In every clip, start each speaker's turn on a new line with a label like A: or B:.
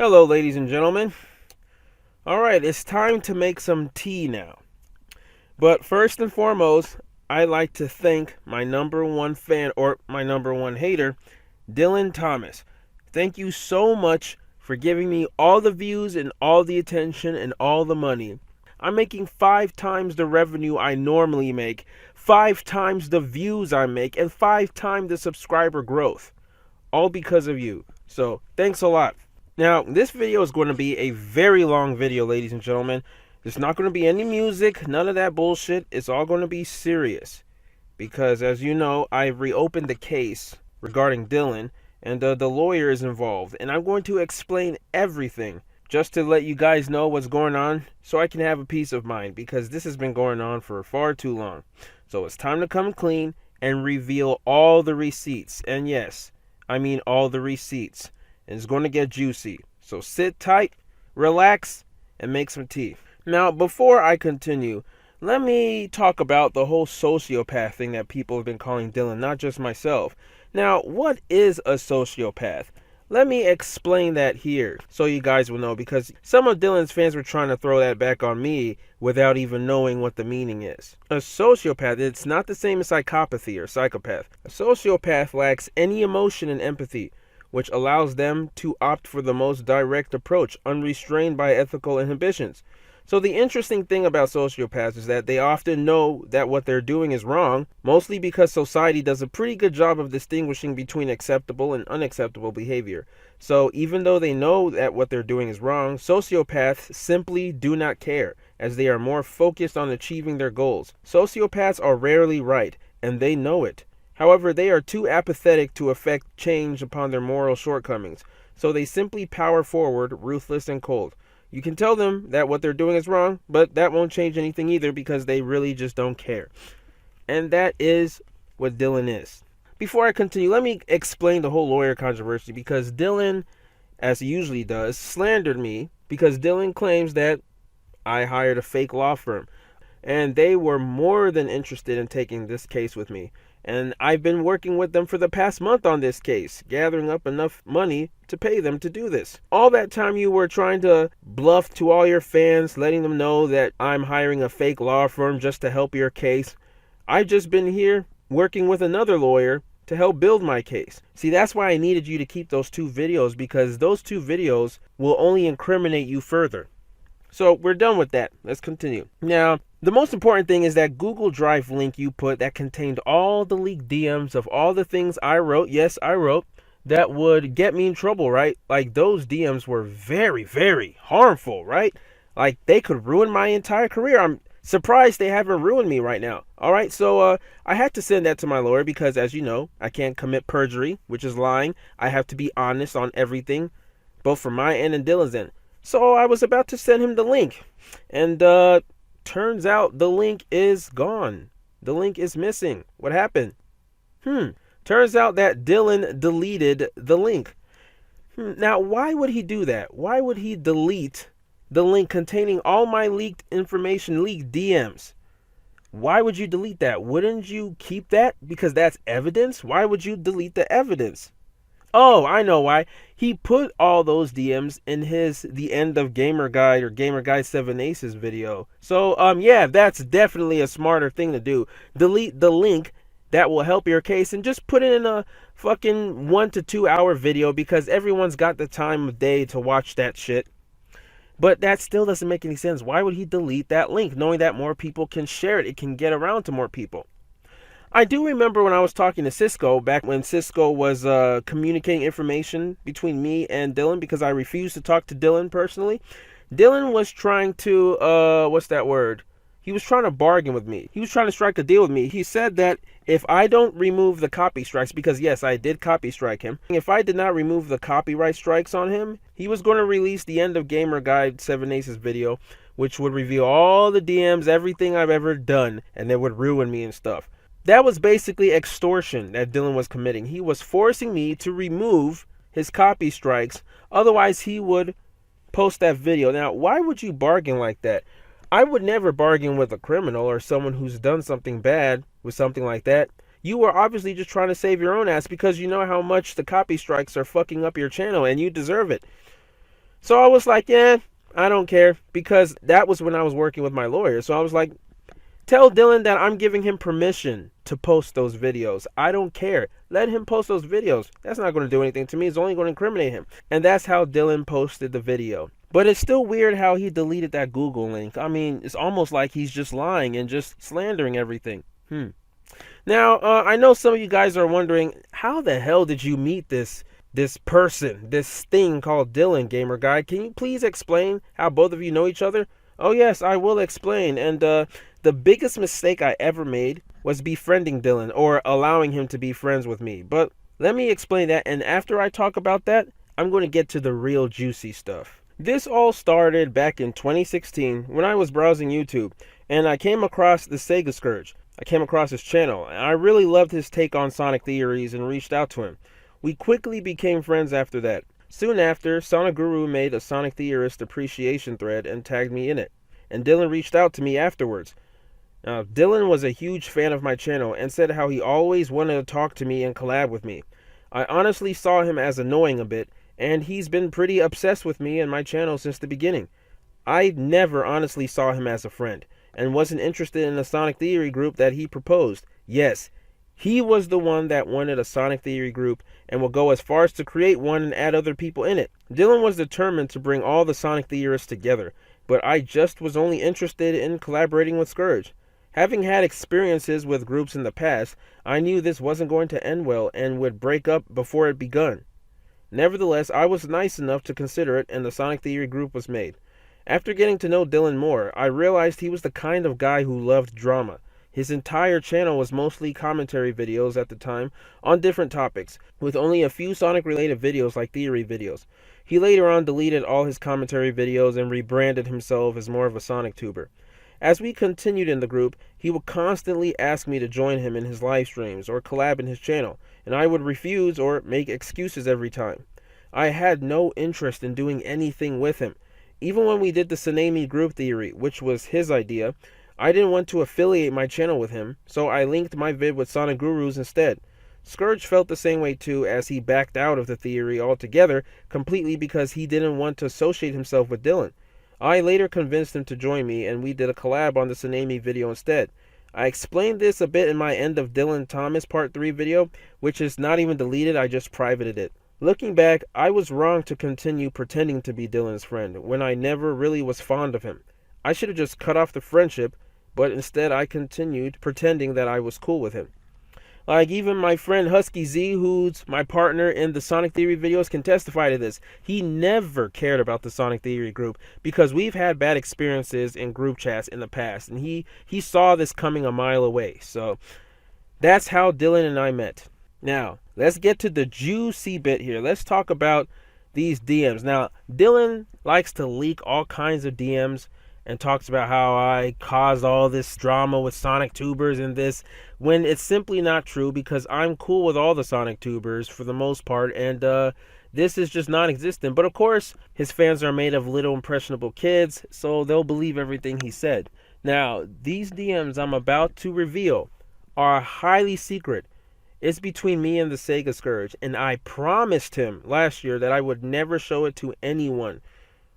A: Hello, ladies and gentlemen. Alright, it's time to make some tea now. But first and foremost, I'd like to thank my number one fan, or my number one hater, Dylan Thomas. Thank you so much for giving me all the views and all the attention and all the money. I'm making 5 times the revenue I normally make, 5 times the views I make, and 5 times the subscriber growth. All because of you. So, thanks a lot. Now, this video is going to be a very long video, ladies and gentlemen. There's not going to be any music, none of that bullshit. It's all going to be serious. Because, as you know, I've reopened the case regarding Dillin, and the lawyer is involved. And I'm going to explain everything, just to let you guys know what's going on, so I can have a peace of mind. Because this has been going on for far too long. So it's time to come clean and reveal all the receipts. And yes, I mean all the receipts. And it's going to get juicy. So sit tight, relax, and make some tea. Now, before I continue, let me talk about the whole sociopath thing that people have been calling Dillin, not just myself. Now, what is a sociopath? Let me explain that here so you guys will know, because some of Dillin's fans were trying to throw that back on me without even knowing what the meaning is. A sociopath, it's not the same as psychopathy or psychopath. A sociopath lacks any emotion and empathy, which allows them to opt for the most direct approach, unrestrained by ethical inhibitions. So the interesting thing about sociopaths is that they often know that what they're doing is wrong, mostly because society does a pretty good job of distinguishing between acceptable and unacceptable behavior. So even though they know that what they're doing is wrong, sociopaths simply do not care, as they are more focused on achieving their goals. Sociopaths are rarely right, and they know it. However, they are too apathetic to effect change upon their moral shortcomings, so they simply power forward, ruthless and cold. You can tell them that what they're doing is wrong, but that won't change anything either, because they really just don't care. And that is what Dillin is. Before I continue, let me explain the whole lawyer controversy, because Dillin, as he usually does, slandered me because Dillin claims that I hired a fake law firm, and they were more than interested in taking this case with me. And I've been working with them for the past month on this case, gathering up enough money to pay them to do this. All that time you were trying to bluff to all your fans, letting them know that I'm hiring a fake law firm just to help your case. I've just been here working with another lawyer to help build my case. See, that's why I needed you to keep those 2 videos, because those 2 videos will only incriminate you further. So we're done with that. Let's continue. Now, the most important thing is that Google Drive link you put that contained all the leaked DMs of all the things I wrote, yes, I wrote, that would get me in trouble, right? Like, those DMs were very, very harmful, right? Like, they could ruin my entire career. I'm surprised they haven't ruined me right now. All right, so I had to send that to my lawyer because, as you know, I can't commit perjury, which is lying. I have to be honest on everything, both from my end and Dillin's end. So I was about to send him the link, and turns out the link is gone. The link is missing. What happened? Turns out that Dillin deleted the link. Now, why would he do that? Why would he delete the link containing all my leaked information, leaked DMs? Why would you delete that? Wouldn't you keep that? Because that's evidence? Why would you delete the evidence? Oh, I know why. He put all those DMs in his The End of Gamer Guide or Gamer Guide 7 Aces video. So, yeah, that's definitely a smarter thing to do. Delete the link that will help your case and just put it in a fucking 1 to 2 hour video, because everyone's got the time of day to watch that shit. But that still doesn't make any sense. Why would he delete that link, knowing that more people can share it? It can get around to more people. I do remember when I was talking to Cisco, back when Cisco was communicating information between me and Dillin, because I refused to talk to Dillin personally. Dillin was trying to, what's that word? He was trying to bargain with me. He was trying to strike a deal with me. He said that if I don't remove the copy strikes, because yes, I did copy strike him. If I did not remove the copyright strikes on him, he was going to release the End of Gamer Guide 7 Aces video, which would reveal all the DMs, everything I've ever done, and it would ruin me and stuff. That was basically extortion that Dillin was committing. He was forcing me to remove his copy strikes. Otherwise, he would post that video. Now, why would you bargain like that? I would never bargain with a criminal or someone who's done something bad with something like that. You were obviously just trying to save your own ass because you know how much the copy strikes are fucking up your channel, and you deserve it. So I was like, yeah, I don't care, because that was when I was working with my lawyer. So I was like, tell Dillin that I'm giving him permission to post those videos. I don't care. Let him post those videos. That's not going to do anything to me. It's only going to incriminate him. And that's how Dillin posted the video. But it's still weird how he deleted that Google link. I mean, it's almost like he's just lying and just slandering everything. Now, I know some of you guys are wondering, how the hell did you meet this person, this thing called Dillin, gamer guy? Can you please explain how both of you know each other? Oh yes, I will explain. And the biggest mistake I ever made was befriending Dillin, or allowing him to be friends with me. But let me explain that, and after I talk about that, I'm going to get to the real juicy stuff. This all started back in 2016 when I was browsing YouTube, and I came across the Sega Scourge. I came across his channel, and I really loved his take on Sonic theories and reached out to him. We quickly became friends after that. Soon after, Sonic Guru made a Sonic Theorist appreciation thread and tagged me in it, and Dillin reached out to me afterwards. Now, Dillin was a huge fan of my channel and said how he always wanted to talk to me and collab with me. I honestly saw him as annoying a bit, and he's been pretty obsessed with me and my channel since the beginning. I never honestly saw him as a friend, and wasn't interested in the Sonic Theory group that he proposed. Yes, he was the one that wanted a Sonic Theory group and will go as far as to create one and add other people in it. Dillin was determined to bring all the Sonic theorists together, but I just was only interested in collaborating with Scourge. Having had experiences with groups in the past, I knew this wasn't going to end well and would break up before it begun. Nevertheless, I was nice enough to consider it, and the Sonic Theory group was made. After getting to know Dillin more, I realized he was the kind of guy who loved drama. His entire channel was mostly commentary videos at the time on different topics, with only a few Sonic related videos like theory videos. He later on deleted all his commentary videos and rebranded himself as more of a Sonic tuber. As we continued in the group, he would constantly ask me to join him in his live streams or collab in his channel, and I would refuse or make excuses every time. I had no interest in doing anything with him. Even when we did the Tsunami group theory, which was his idea, I didn't want to affiliate my channel with him, so I linked my vid with Sonic Gurus instead. Scourge felt the same way too, as he backed out of the theory altogether completely because he didn't want to associate himself with Dillin. I later convinced him to join me, and we did a collab on the Tsunami video instead. I explained this a bit in my End of Dillin Thomas Part 3 video, which is not even deleted, I just privated it. Looking back, I was wrong to continue pretending to be Dillin's friend when I never really was fond of him. I should have just cut off the friendship, but instead I continued pretending that I was cool with him. Like, even my friend Husky Z, who's my partner in the Sonic Theory videos, can testify to this. He never cared about the Sonic Theory group because we've had bad experiences in group chats in the past, and he saw this coming a mile away. So that's how Dillin and I met. Now, let's get to the juicy bit here. Let's talk about these DMs. Now, Dillin likes to leak all kinds of DMs and talks about how I caused all this drama with Sonic tubers and this, when it's simply not true, because I'm cool with all the Sonic tubers for the most part, and this is just non-existent. But of course, his fans are made of little impressionable kids, so they'll believe everything he said. Now, these DMs I'm about to reveal are highly secret. It's between me and the Sega Scourge, and I promised him last year that I would never show it to anyone.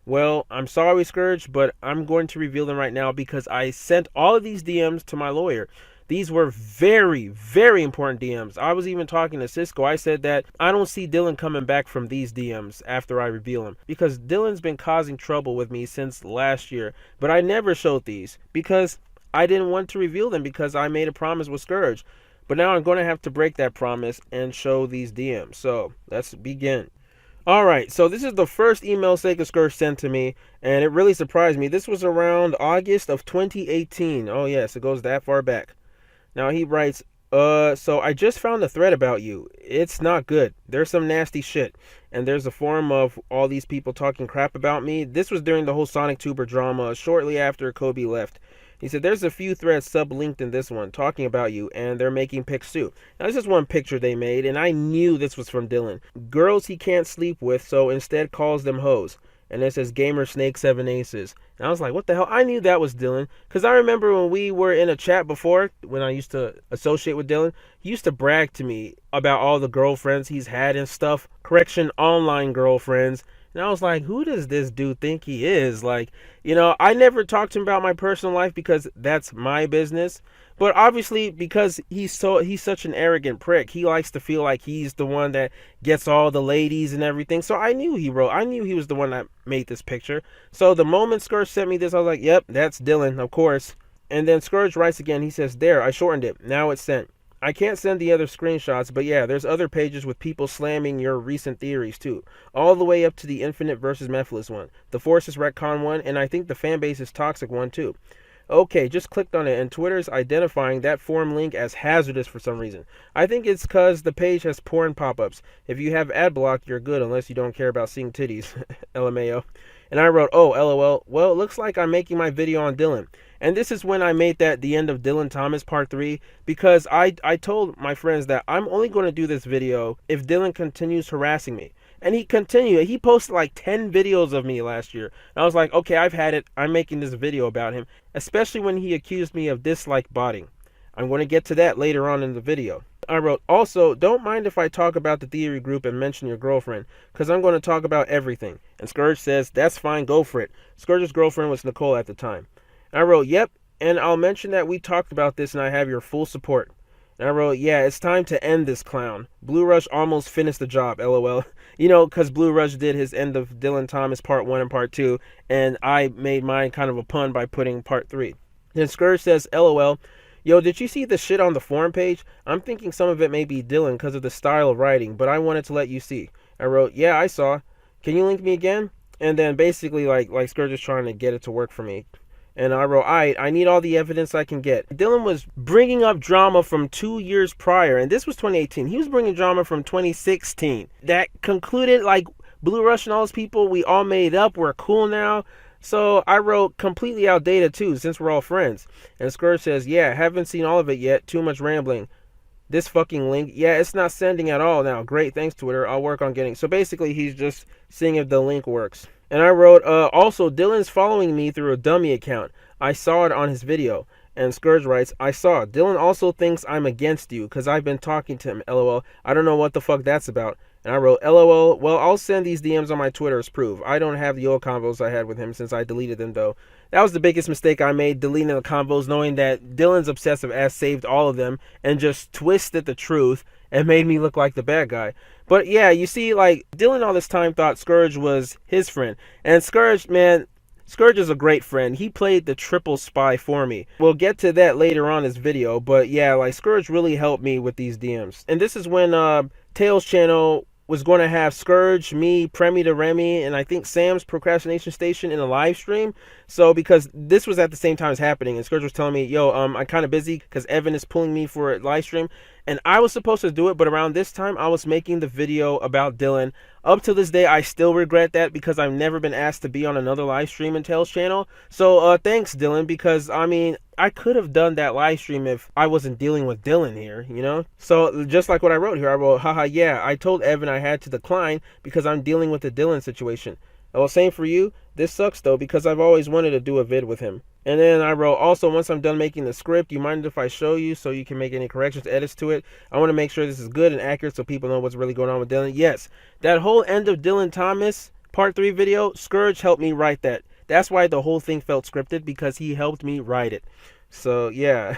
A: Well, I'm sorry, Scourge, but I'm going to reveal them right now because I sent all of these DMs to my lawyer. These were very, very important DMs. I was even talking to Cisco. I said that I don't see Dillin coming back from these DMs after I reveal them, because Dillin's been causing trouble with me since last year. But I never showed these because I didn't want to reveal them, because I made a promise with Scourge. But now I'm going to have to break that promise and show these DMs. So let's begin. Alright, so this is the first email Sega Scourge sent to me, and it really surprised me. This was around August of 2018. Oh yes, it goes that far back. Now he writes, so I just found a thread about you. It's not good. There's some nasty shit. And there's a forum of all these people talking crap about me. This was during the whole Sonic Tuber drama, shortly after Kobe left. He said, there's a few threads sub-linked in this one talking about you, and they're making pics too. Now, this is one picture they made, and I knew this was from Dillin. Girls he can't sleep with, so instead calls them hoes. And it says Gamer Snake 7 Aces. And I was like, what the hell? I knew that was Dillin, because I remember when we were in a chat before, when I used to associate with Dillin, he used to brag to me about all the girlfriends he's had and stuff. Correction, online girlfriends. And I was like, who does this dude think he is? Like, you know, I never talked to him about my personal life because that's my business. But obviously, because he's such an arrogant prick, he likes to feel like he's the one that gets all the ladies and everything. So I knew he was the one that made this picture. So the moment Scourge sent me this, I was like, yep, that's Dillin, of course. And then Scourge writes again, he says, there, I shortened it, now it's sent. I can't send the other screenshots, but yeah, there's other pages with people slamming your recent theories too. All the way up to the Infinite versus Mephiles one, the Forces Retcon one, and I think the Fanbase is Toxic one too. Okay, just clicked on it, and Twitter's identifying that forum link as hazardous for some reason. I think it's because the page has porn pop-ups. If you have ad block, you're good unless you don't care about seeing titties. LMAO. And I wrote, oh, LOL. Well, it looks like I'm making my video on Dillin. And this is when I made that the end of Dillin Thomas part 3, because I told my friends that I'm only going to do this video if Dillin continues harassing me. And he continued. He posted like 10 videos of me last year. And I was like, okay, I've had it. I'm making this video about him, especially when he accused me of dislike botting. I'm going to get to that later on in the video. I wrote, also, don't mind if I talk about the theory group and mention your girlfriend, because I'm going to talk about everything. And Scourge says, that's fine, go for it. Scourge's girlfriend was Nicole at the time. And I wrote, yep, and I'll mention that we talked about this and I have your full support. And I wrote, yeah, it's time to end this clown. Blue Rush almost finished the job, LOL. You know, because Blue Rush did his end of Dillin Thomas part 1 and part 2, and I made mine kind of a pun by putting part 3. Then Scourge says, LOL. Yo, did you see the shit on the forum page? I'm thinking some of it may be Dillin because of the style of writing, but I wanted to let you see. I wrote, yeah, I saw. Can you link me again? And then basically, like Scourge is trying to get it to work for me. And I wrote, I need all the evidence I can get. Dillin was bringing up drama from 2 years prior, and this was 2018. He was bringing drama from 2016. That concluded, like, Blue Rush and all those people, we all made up, we're cool now. So I wrote, completely outdated too, since we're all friends. And Scourge says, yeah, haven't seen all of it yet, too much rambling. This fucking link, yeah, it's not sending at all now. Great, thanks Twitter, I'll work on getting. So basically, he's just seeing if the link works. And I wrote, also, Dillin's following me through a dummy account. I saw it on his video. And Scourge writes, I saw. Dillin also thinks I'm against you, because I've been talking to him, LOL. I don't know what the fuck that's about. And I wrote, LOL, well, I'll send these DMs on my Twitter as proof. I don't have the old convos I had with him since I deleted them, though. That was the biggest mistake I made, deleting the convos, knowing that Dillin's obsessive ass saved all of them and just twisted the truth and made me look like the bad guy. But yeah, you see, like, Dillin all this time thought Scourge was his friend. And Scourge, man, Scourge is a great friend. He played the triple spy for me. We'll get to that later on in this video, but yeah, like, Scourge really helped me with these DMs. And this is when Tails channel was going to have Scourge, me, Premi to Remy, and I think Sam's Procrastination Station in a live stream. So because this was at the same time as happening, and Scourge was telling me, yo, I'm kind of busy because Evan is pulling me for a live stream. And I was supposed to do it, but around this time, I was making the video about Dillin. Up to this day, I still regret that because I've never been asked to be on another live stream in Tails channel. So thanks, Dillin, because, I mean, I could have done that live stream if I wasn't dealing with Dillin here, you know? So just like what I wrote here, I wrote, haha, yeah, I told Evan I had to decline because I'm dealing with the Dillin situation. Well, same for you. This sucks, though, because I've always wanted to do a vid with him. And then I wrote, also, once I'm done making the script, you mind if I show you so you can make any corrections, edits to it? I want to make sure this is good and accurate so people know what's really going on with Dillin. Yes, that whole end of Dillin Thomas part 3 video, Scourge helped me write that. That's why the whole thing felt scripted, because he helped me write it. So, yeah.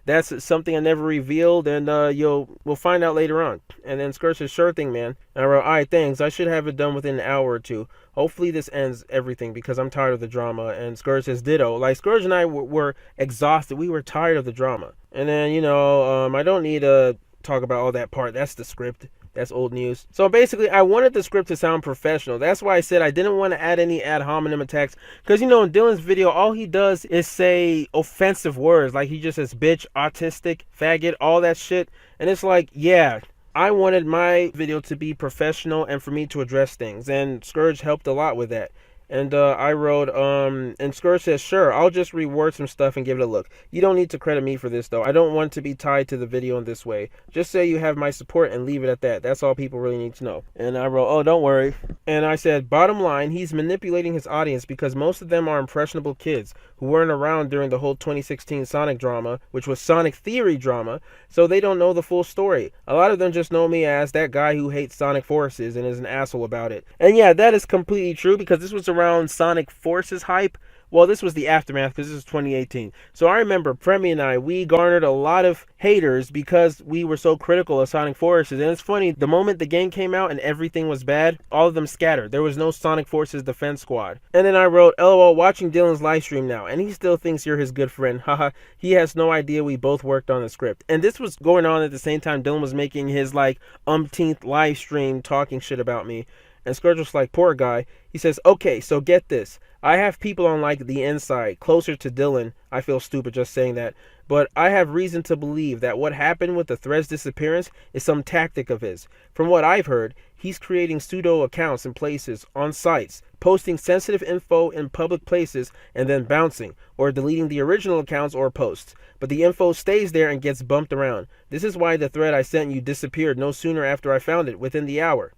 A: That's something I never revealed, and we'll find out later on. And then Scourge says, sure thing, man. And I wrote, alright, thanks. I should have it done within an hour or two. Hopefully this ends everything, because I'm tired of the drama. And Scourge says, ditto. Like, Scourge and I were exhausted. We were tired of the drama. And then, I don't need to talk about all that part. That's the script. That's old news. So basically, I wanted the script to sound professional. That's why I said I didn't want to add any ad hominem attacks. Because, in Dillin's video, all he does is say offensive words. Like, he just says bitch, autistic, faggot, all that shit. And it's like, yeah, I wanted my video to be professional and for me to address things. And Scourge helped a lot with that. And I wrote, and Scourge says, sure, I'll just reword some stuff and give it a look. You don't need to credit me for this, though. I don't want to be tied to the video in this way. Just say you have my support and leave it at that. That's all people really need to know. And I wrote, oh, don't worry. And I said, bottom line, he's manipulating his audience because most of them are impressionable kids who weren't around during the whole 2016 Sonic drama, which was Sonic Theory drama, so they don't know the full story. A lot of them just know me as that guy who hates Sonic Forces and is an asshole about it. And yeah, that is completely true because this was around Sonic Forces hype. Well, this was the aftermath because this is 2018. So I remember Premi and I, we garnered a lot of haters because we were so critical of Sonic Forces. And it's funny, the moment the game came out and everything was bad, all of them scattered. There was no Sonic Forces defense squad. And then I wrote, LOL, watching Dylan's live stream now, and he still thinks you're his good friend. Haha, he has no idea we both worked on the script. And this was going on at the same time Dylan was making his like umpteenth live stream talking shit about me. And Scourge was like, poor guy. He says, okay, so get this. I have people on like the inside, closer to Dillin. I feel stupid just saying that. But I have reason to believe that what happened with the thread's disappearance is some tactic of his. From what I've heard, he's creating pseudo accounts in places, on sites, posting sensitive info in public places, and then bouncing, or deleting the original accounts or posts. But the info stays there and gets bumped around. This is why the thread I sent you disappeared no sooner after I found it, within the hour.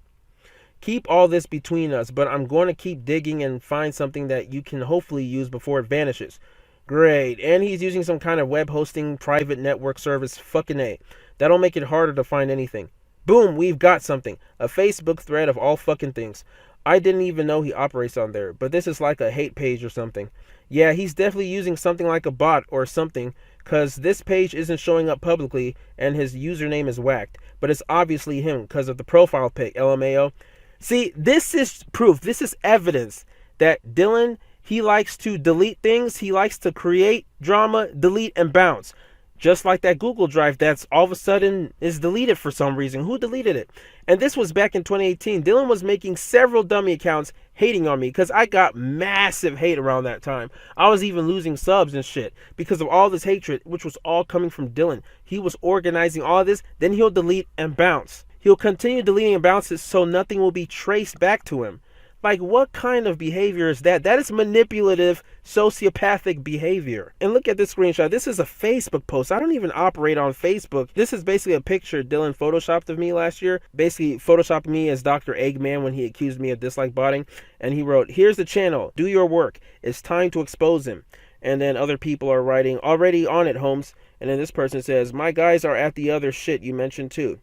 A: Keep all this between us, but I'm going to keep digging and find something that you can hopefully use before it vanishes. Great. And he's using some kind of web hosting private network service. Fucking A. That'll make it harder to find anything. Boom, we've got something. A Facebook thread of all fucking things. I didn't even know he operates on there, but this is like a hate page or something. Yeah, he's definitely using something like a bot or something, because this page isn't showing up publicly and his username is whacked. But it's obviously him because of the profile pic, LMAO. See, this is proof, this is evidence that Dillin, he likes to delete things, he likes to create drama, delete, and bounce. Just like that Google Drive that's all of a sudden is deleted for some reason. Who deleted it? And this was back in 2018. Dillin was making several dummy accounts hating on me because I got massive hate around that time. I was even losing subs and shit because of all this hatred, which was all coming from Dillin. He was organizing all of this, then he'll delete and bounce. He'll continue deleting and bounces so nothing will be traced back to him. Like, what kind of behavior is that? That is manipulative, sociopathic behavior. And look at this screenshot. This is a Facebook post. I don't even operate on Facebook. This is basically a picture Dillin photoshopped of me last year. Basically photoshopped me as Dr. Eggman when he accused me of dislike botting. And he wrote, here's the channel. Do your work. It's time to expose him. And then other people are writing, already on it, Holmes. And then this person says, my guys are at the other shit you mentioned too.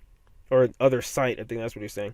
A: Or other site, I think that's what he's saying.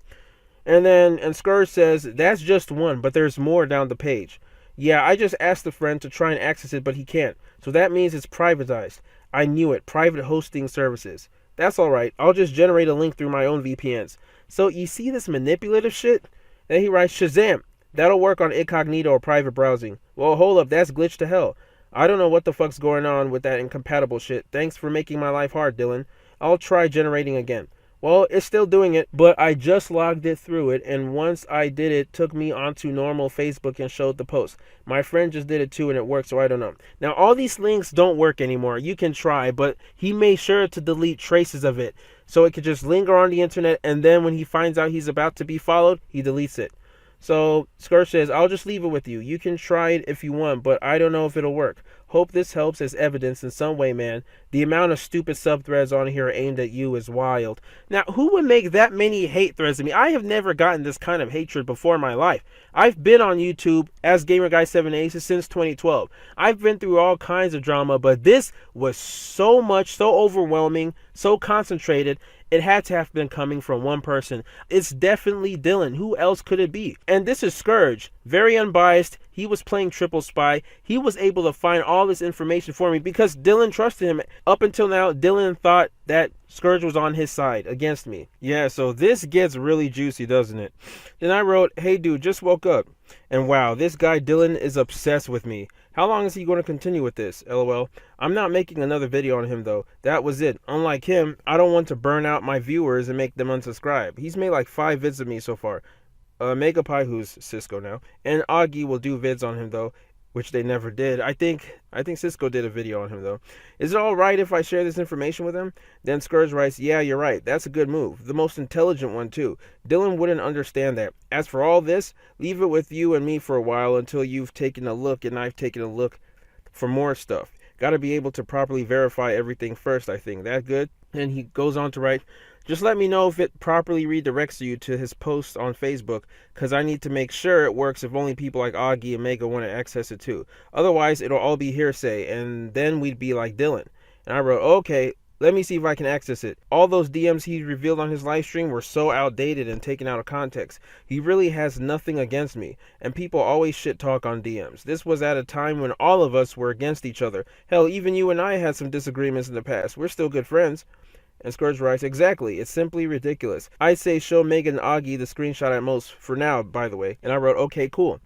A: And Scourge says, that's just one, but there's more down the page. Yeah, I just asked a friend to try and access it, but he can't. So that means it's privatized. I knew it. Private hosting services. That's alright. I'll just generate a link through my own VPNs. So you see this manipulative shit? Then he writes, Shazam. That'll work on incognito or private browsing. Well, hold up. That's glitch to hell. I don't know what the fuck's going on with that incompatible shit. Thanks for making my life hard, Dillin. I'll try generating again. Well, it's still doing it, but I just logged it through it, and once I did it took me onto normal Facebook and showed the post. My friend just did it too, and it worked, so I don't know. Now, all these links don't work anymore. You can try, but he made sure to delete traces of it, so it could just linger on the internet, and then when he finds out he's about to be followed, he deletes it. So, Scourge says, I'll just leave it with you. You can try it if you want, but I don't know if it'll work. Hope this helps as evidence in some way, man. The amount of stupid subthreads on here aimed at you is wild. Now, who would make that many hate threads to me? I have never gotten this kind of hatred before in my life. I've been on YouTube as GamerGuy7Aces since 2012. I've been through all kinds of drama, but this was so much, so overwhelming, so concentrated. It had to have been coming from one person. It's definitely Dillin. Who else could it be? And this is Scourge. Very unbiased. He was playing triple spy. He was able to find all this information for me because Dillin trusted him. Up until now, Dillin thought that Scourge was on his side against me. Yeah, so this gets really juicy, doesn't it? Then I wrote, hey dude, just woke up. And wow, this guy Dillin is obsessed with me. How long is he going to continue with this? LOL. I'm not making another video on him though. That was it. Unlike him, I don't want to burn out my viewers and make them unsubscribe. He's made like 5 vids of me so far. Megapie, who's Cisco now, and Augie will do vids on him though, which they never did. I think Cisco did a video on him though. Is it alright if I share this information with him? Then Scourge writes, yeah, you're right. That's a good move. The most intelligent one too. Dillin wouldn't understand that. As for all this, leave it with you and me for a while until you've taken a look and I've taken a look for more stuff. Gotta be able to properly verify everything first, I think. That good? And he goes on to write, just let me know if it properly redirects you to his post on Facebook, because I need to make sure it works if only people like Augie and Mega want to access it too. Otherwise, it'll all be hearsay, and then we'd be like Dillin. And I wrote, okay, let me see if I can access it. All those DMs he revealed on his live stream were so outdated and taken out of context. He really has nothing against me, and people always shit talk on DMs. This was at a time when all of us were against each other. Hell, even you and I had some disagreements in the past. We're still good friends. And Scourge writes, exactly, it's simply ridiculous. I'd say show Megan and Augie the screenshot at most, for now, by the way. And I wrote, okay, cool.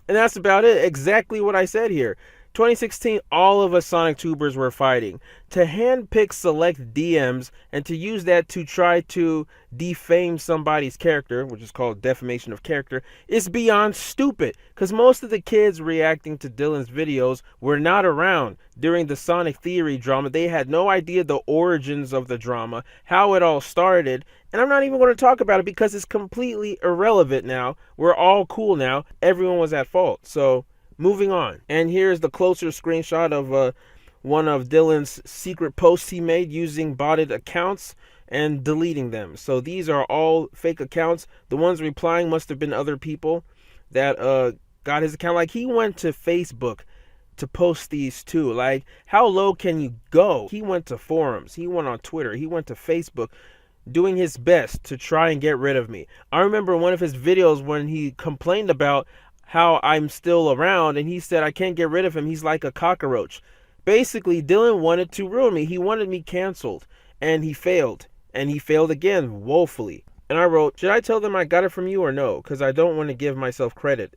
A: And that's about it, exactly what I said here. 2016, all of us Sonic Tubers were fighting. To handpick select DMs and to use that to try to defame somebody's character, which is called defamation of character, is beyond stupid. Because most of the kids reacting to Dillin's videos were not around during the Sonic Theory drama. They had no idea the origins of the drama, how it all started. And I'm not even going to talk about it because it's completely irrelevant now. We're all cool now. Everyone was at fault. So moving on. And here's the closer screenshot of one of Dillin's secret posts he made using botted accounts and deleting them. So these are all fake accounts. The ones replying must have been other people that got his account. Like, he went to Facebook to post these too. Like, how low can you go? He went to forums. He went on Twitter. He went to Facebook, doing his best to try and get rid of me. I remember one of his videos when he complained about how I'm still around, and he said I can't get rid of him. He's like a cockroach. Basically, Dillin wanted to ruin me. He wanted me canceled, and he failed. And he failed again, woefully. And I wrote, should I tell them I got it from you or no? Because I don't want to give myself credit.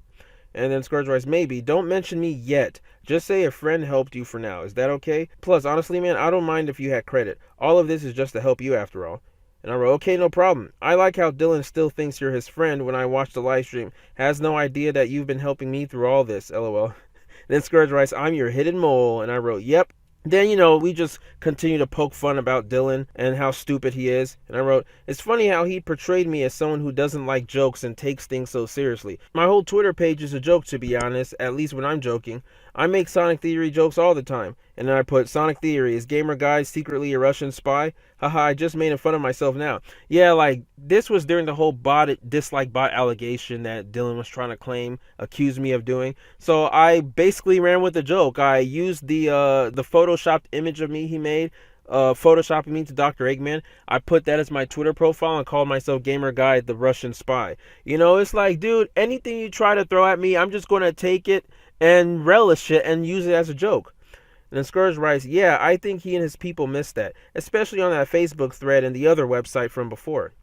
A: And then Scourge writes, maybe. Don't mention me yet. Just say a friend helped you for now. Is that okay? Plus, honestly, man, I don't mind if you had credit. All of this is just to help you after all. And I wrote, okay, no problem. I like how Dillin still thinks you're his friend when I watch the live stream. Has no idea that you've been helping me through all this, lol. Then Scourge writes, I'm your hidden mole. And I wrote, yep. Then, we just continue to poke fun about Dillin and how stupid he is. And I wrote, it's funny how he portrayed me as someone who doesn't like jokes and takes things so seriously. My whole Twitter page is a joke, to be honest, at least when I'm joking. I make Sonic Theory jokes all the time. And then I put, Sonic Theory, is Gamer Guy secretly a Russian spy? Haha, I just made fun of myself now. Yeah, like, this was during the whole dislike bot allegation that Dillin was trying to claim, accuse me of doing. So I basically ran with the joke. I used the photoshopped image of me he made, photoshopping me to Dr. Eggman. I put that as my Twitter profile and called myself Gamer Guy the Russian spy. It's like, dude, anything you try to throw at me, I'm just going to take it and relish it and use it as a joke. And then Scourge writes, yeah, I think he and his people missed that, especially on that Facebook thread and the other website from before.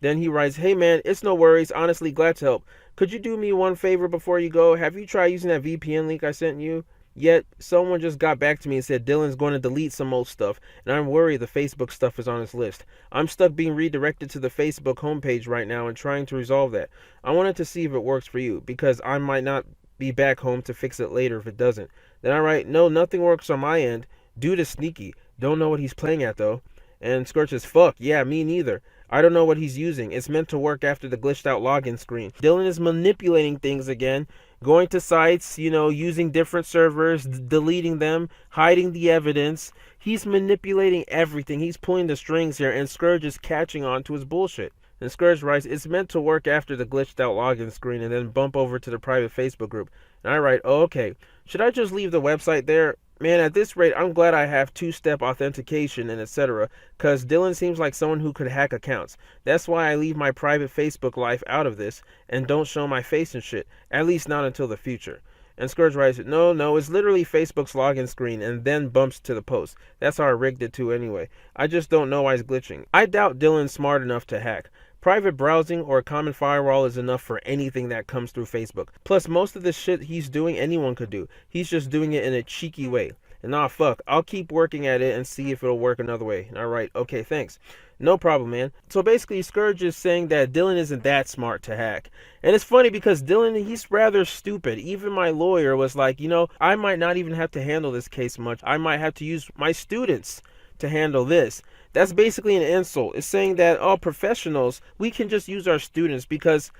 A: Then he writes, hey man, it's no worries, honestly glad to help. Could you do me one favor before you go? Have you tried using that VPN link I sent you? Yet, someone just got back to me and said Dillin's going to delete some old stuff, and I'm worried the Facebook stuff is on his list. I'm stuck being redirected to the Facebook homepage right now and trying to resolve that. I wanted to see if it works for you, because I might not be back home to fix it later if it doesn't. Then I write, no, nothing works on my end. Dude is sneaky. Don't know what he's playing at though. And Scourge says, fuck, yeah, me neither. I don't know what he's using. It's meant to work after the glitched out login screen. Dillin is manipulating things again, going to sites, using different servers, deleting them, hiding the evidence. He's manipulating everything. He's pulling the strings here, and Scourge is catching on to his bullshit. And Scourge writes, it's meant to work after the glitched out login screen and then bump over to the private Facebook group. And I write, oh, okay. Should I just leave the website there? Man, at this rate, I'm glad I have two-step authentication and etc. Because Dillin seems like someone who could hack accounts. That's why I leave my private Facebook life out of this and don't show my face and shit. At least not until the future. And Scourge writes, no, it's literally Facebook's login screen and then bumps to the post. That's how I rigged it to anyway. I just don't know why it's glitching. I doubt Dillin's smart enough to hack. Private browsing or a common firewall is enough for anything that comes through Facebook. Plus, most of the shit he's doing, anyone could do. He's just doing it in a cheeky way. And nah, fuck, I'll keep working at it and see if it'll work another way. Alright, okay, thanks. No problem, man. So basically, Scourge is saying that Dillin isn't that smart to hack. And it's funny because Dillin, he's rather stupid. Even my lawyer was like, I might not even have to handle this case much. I might have to use my students to handle this. That's basically an insult. It's saying that, professionals, we can just use our students because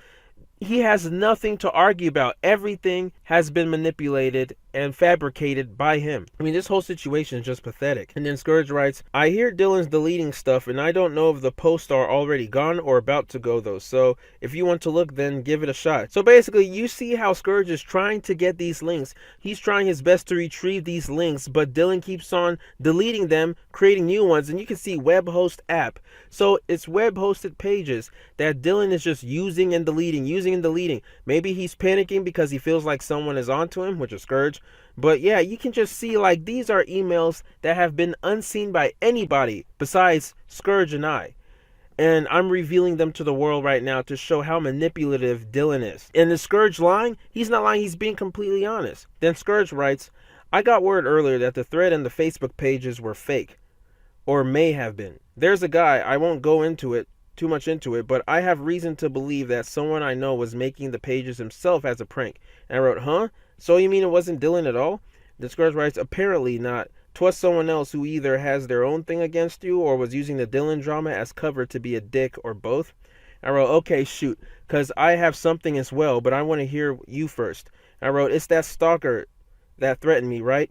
A: he has nothing to argue about. Everything has been manipulated and fabricated by him. I mean, this whole situation is just pathetic. And then Scourge writes, I hear Dillin's deleting stuff, and I don't know if the posts are already gone or about to go, though. So if you want to look, then give it a shot. So basically, you see how Scourge is trying to get these links. He's trying his best to retrieve these links, but Dillin keeps on deleting them, creating new ones, and you can see web host app. So it's web hosted pages that Dillin is just using and deleting, using and deleting. Maybe he's panicking because he feels like someone is onto him, which is Scourge. But yeah, you can just see like these are emails that have been unseen by anybody besides Scourge and I. And I'm revealing them to the world right now to show how manipulative Dillin is. And the Scourge lying? He's not lying, he's being completely honest. Then Scourge writes, I got word earlier that the thread and the Facebook pages were fake. Or may have been. There's a guy, I won't go too much into it, but I have reason to believe that someone I know was making the pages himself as a prank. And I wrote, huh? So you mean it wasn't Dillin at all? The Scourge writes, apparently not. 'Twas someone else who either has their own thing against you or was using the Dillin drama as cover to be a dick or both. I wrote, okay, shoot, because I have something as well, but I want to hear you first. I wrote, it's that stalker that threatened me, right?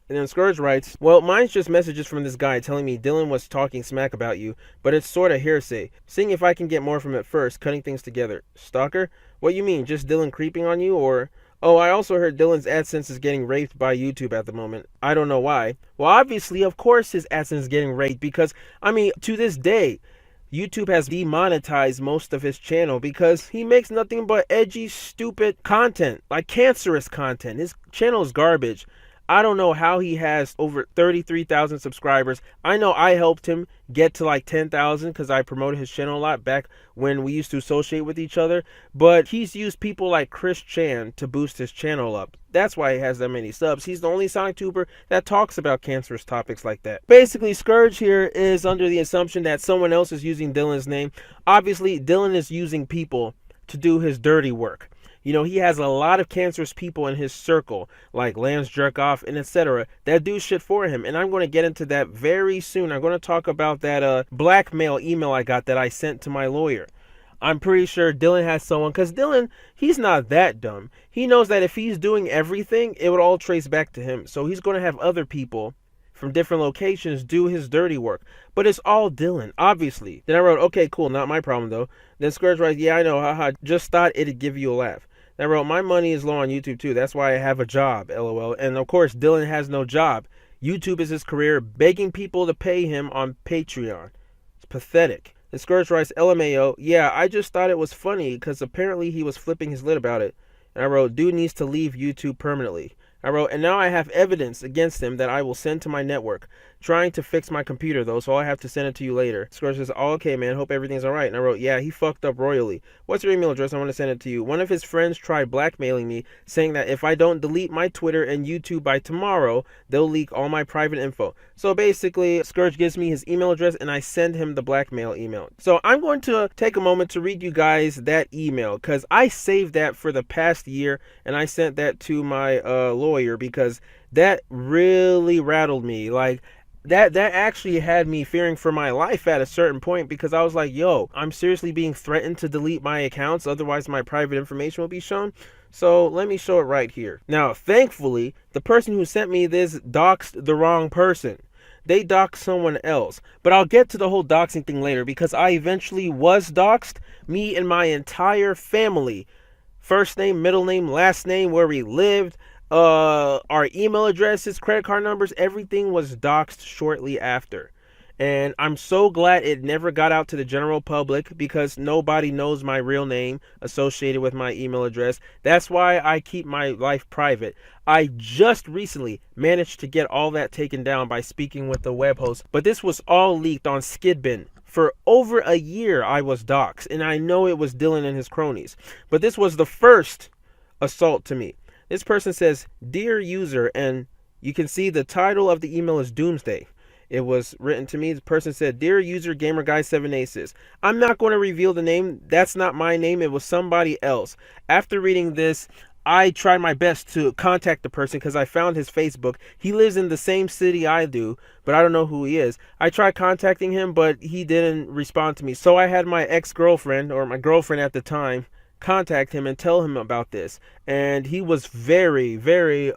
A: And then Scourge writes, well, mine's just messages from this guy telling me Dillin was talking smack about you, but it's sort of hearsay. Seeing if I can get more from it first, cutting things together. Stalker? What you mean, just Dillin creeping on you, or... Oh, I also heard Dillin's AdSense is getting raped by YouTube at the moment. I don't know why. Well, obviously, of course his AdSense is getting raped because, I mean, to this day, YouTube has demonetized most of his channel because he makes nothing but edgy, stupid content, like cancerous content. His channel is garbage. I don't know how he has over 33,000 subscribers. I know I helped him get to like 10,000 because I promoted his channel a lot back when we used to associate with each other. But he's used people like Chris Chan to boost his channel up. That's why he has that many subs. He's the only SonicTuber that talks about cancerous topics like that. Basically, Scourge here is under the assumption that someone else is using Dillin's name. Obviously, Dillin is using people to do his dirty work. He has a lot of cancerous people in his circle, like Lance Jerkoff and etc., that do shit for him. And I'm going to get into that very soon. I'm going to talk about that blackmail email I got that I sent to my lawyer. I'm pretty sure Dillin has someone, because Dillin, he's not that dumb. He knows that if he's doing everything, it would all trace back to him. So he's going to have other people from different locations do his dirty work. But it's all Dillin, obviously. Then I wrote, okay, cool, not my problem though. Then Scourge writes, yeah, I know, haha, just thought it'd give you a laugh. I wrote, my money is low on YouTube too. That's why I have a job, LOL. And of course, Dillin has no job. YouTube is his career, begging people to pay him on Patreon. It's pathetic. And Scourge writes, LMAO, yeah, I just thought it was funny because apparently he was flipping his lid about it. And I wrote, dude needs to leave YouTube permanently. I wrote, and now I have evidence against him that I will send to my network. Trying to fix my computer though, so I have to send it to you later. Scourge says, oh, okay, man, hope everything's alright. And I wrote, yeah, he fucked up royally. What's your email address? I want to send it to you. One of his friends tried blackmailing me, saying that if I don't delete my Twitter and YouTube by tomorrow, they'll leak all my private info. So basically, Scourge gives me his email address and I send him the blackmail email. So I'm going to take a moment to read you guys that email, because I saved that for the past year and I sent that to my lawyer because that really rattled me. Like, that actually had me fearing for my life at a certain point, because I was like, yo, I'm seriously being threatened to delete my accounts, otherwise my private information will be shown. So let me show it right here. Now, thankfully, the person who sent me this doxed the wrong person. They doxed someone else. But I'll get to the whole doxing thing later, because I eventually was doxed. Me and my entire family. First name, middle name, last name, where we lived, our email addresses, credit card numbers, everything was doxed shortly after. And I'm so glad it never got out to the general public, because nobody knows my real name associated with my email address. That's why I keep my life private. I just recently managed to get all that taken down by speaking with the web host, but this was all leaked on Skidbin. For over a year I was doxxed, and I know it was Dillin and his cronies. But this was the first assault to me. This person says, dear user and You can see the title of the email is Doomsday. It was written to me. The person said, "Dear user Gamer Guy 7 Aces, I'm not going to reveal the name. That's not my name. It was somebody else." After reading this, I tried my best to contact the person because I found his Facebook. He lives in the same city I do, but I don't know who he is. I tried contacting him, but he didn't respond to me. So I had my ex-girlfriend, or my girlfriend at the time, contact him and tell him about this. And he was very, very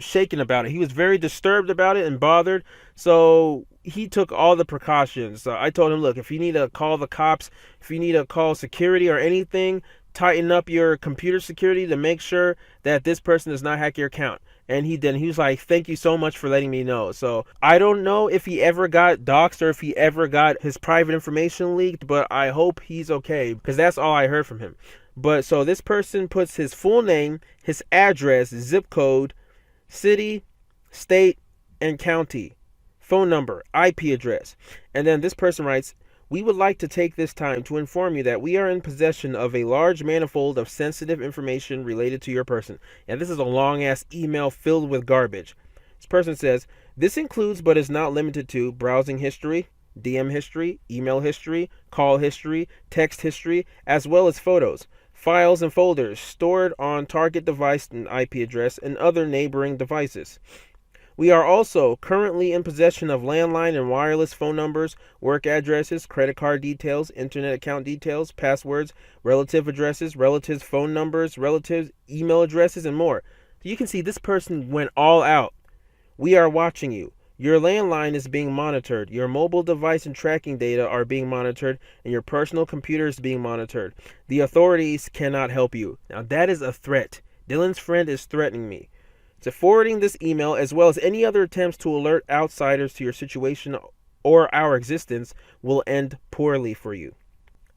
A: shaken about it. He was very disturbed about it and bothered. So he took all the precautions. I told him, look, if you need to call the cops, if you need to call security or anything, tighten up your computer security to make sure that this person does not hack your account. And he did. He was like, "Thank you so much for letting me know." So I don't know if he ever got doxxed or if he ever got his private information leaked, but I hope he's okay because that's all I heard from him. But so this person puts his full name, his address, zip code, city, state, and county, phone number, IP address. And then this person writes, "We would like to take this time to inform you that we are in possession of a large manifold of sensitive information related to your person." And this is a long ass email filled with garbage. This person says, "This includes but is not limited to browsing history, DM history, email history, call history, text history, as well as photos, files and folders stored on target device and IP address and other neighboring devices. We are also currently in possession of landline and wireless phone numbers, work addresses, credit card details, internet account details, passwords, relative addresses, relatives' phone numbers, relatives' email addresses, and more." You can see this person went all out. "We are watching you. Your landline is being monitored. Your mobile device and tracking data are being monitored, and your personal computer is being monitored. The authorities cannot help you." Now that is a threat. Dylan's friend is threatening me. So forwarding this email, as well as any other attempts to alert outsiders to your situation or our existence, will end poorly for you.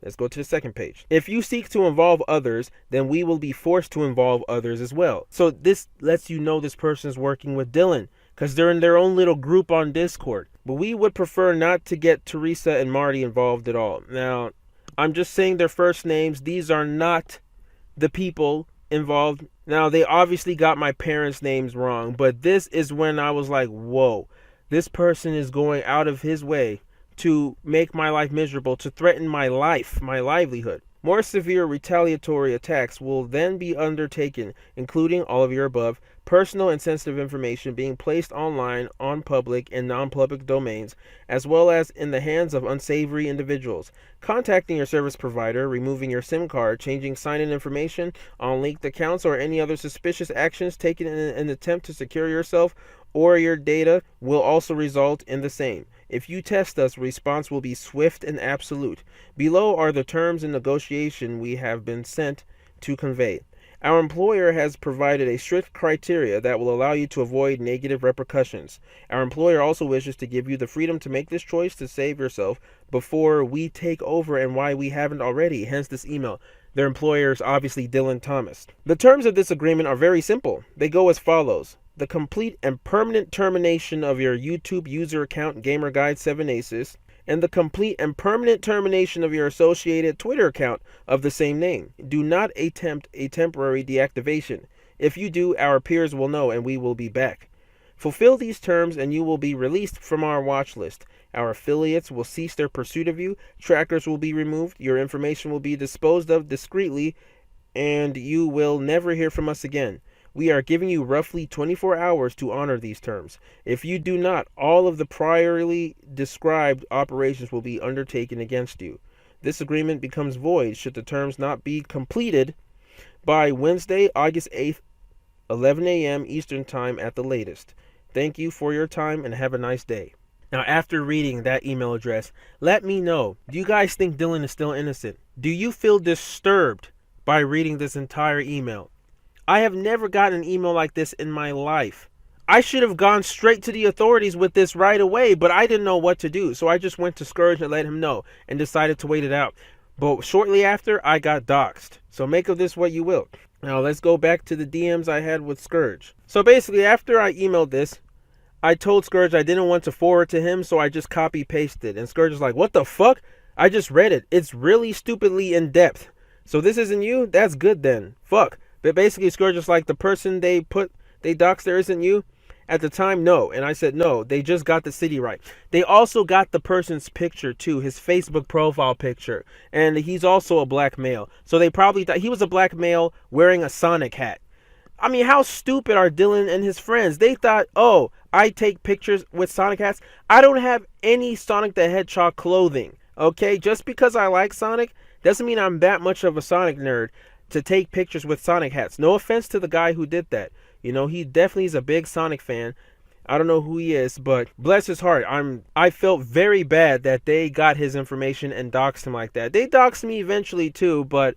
A: Let's go to the second page. "If you seek to involve others, then we will be forced to involve others as well." So this lets you know this person is working with Dylan, because they're in their own little group on Discord. But we would prefer not to get Teresa and Marty involved at all. Now, I'm just saying their first names. These are not the people involved. Now, they obviously got my parents' names wrong, but this is when I was like, whoa, this person is going out of his way to make my life miserable, to threaten my life, my livelihood. More severe retaliatory attacks will then be undertaken, including all of your above, personal and sensitive information being placed online on public and non-public domains, as well as in the hands of unsavory individuals. Contacting your service provider, removing your SIM card, changing sign-in information on leaked accounts, or any other suspicious actions taken in an attempt to secure yourself or your data will also result in the same. If you test us, response will be swift and absolute. Below are the terms and negotiation we have been sent to convey. Our employer has provided a strict criteria that will allow you to avoid negative repercussions. Our employer also wishes to give you the freedom to make this choice to save yourself before we take over, and why we haven't already, hence this email. Their employer is obviously Dylan Thomas. The terms of this agreement are very simple. They go as follows. The complete and permanent termination of your YouTube user account GamerGuide7Aces, and the complete and permanent termination of your associated Twitter account of the same name. Do not attempt a temporary deactivation. If you do, our peers will know and we will be back. Fulfill these terms and you will be released from our watch list. Our affiliates will cease their pursuit of you, trackers will be removed, your information will be disposed of discreetly, and you will never hear from us again. We are giving you roughly 24 hours to honor these terms. If you do not, all of the priorly described operations will be undertaken against you. This agreement becomes void should the terms not be completed by Wednesday, August 8th, 11 a.m. Eastern Time at the latest. Thank you for your time and have a nice day. Now, after reading that email address, let me know, do you guys think Dylan is still innocent? Do you feel disturbed by reading this entire email? I have never gotten an email like this in my life. I should have gone straight to the authorities with this right away, but I didn't know what to do. So I just went to Scourge and let him know and decided to wait it out. But shortly after, I got doxxed. So make of this what you will. Now let's go back to the DMs I had with Scourge. So basically, after I emailed this, I told Scourge I didn't want to forward to him, so I just copy-pasted. And Scourge is like, what the fuck? I just read it. It's really stupidly in-depth. So this isn't you? That's good then. Fuck. But basically, Scourge is like, the person they doxed there isn't you. At the time, no. And I said, no, they just got the city right. They also got the person's picture too, his Facebook profile picture. And he's also a black male. So they probably thought he was a black male wearing a Sonic hat. I mean, how stupid are Dillin and his friends? They thought, oh, I take pictures with Sonic hats. I don't have any Sonic the Hedgehog clothing, okay? Just because I like Sonic doesn't mean I'm that much of a Sonic nerd to take pictures with Sonic hats. No offense to the guy who did that. You know, he definitely is a big Sonic fan. I don't know who he is, but bless his heart. I felt very bad that they got his information and doxed him like that. They doxed me eventually too, but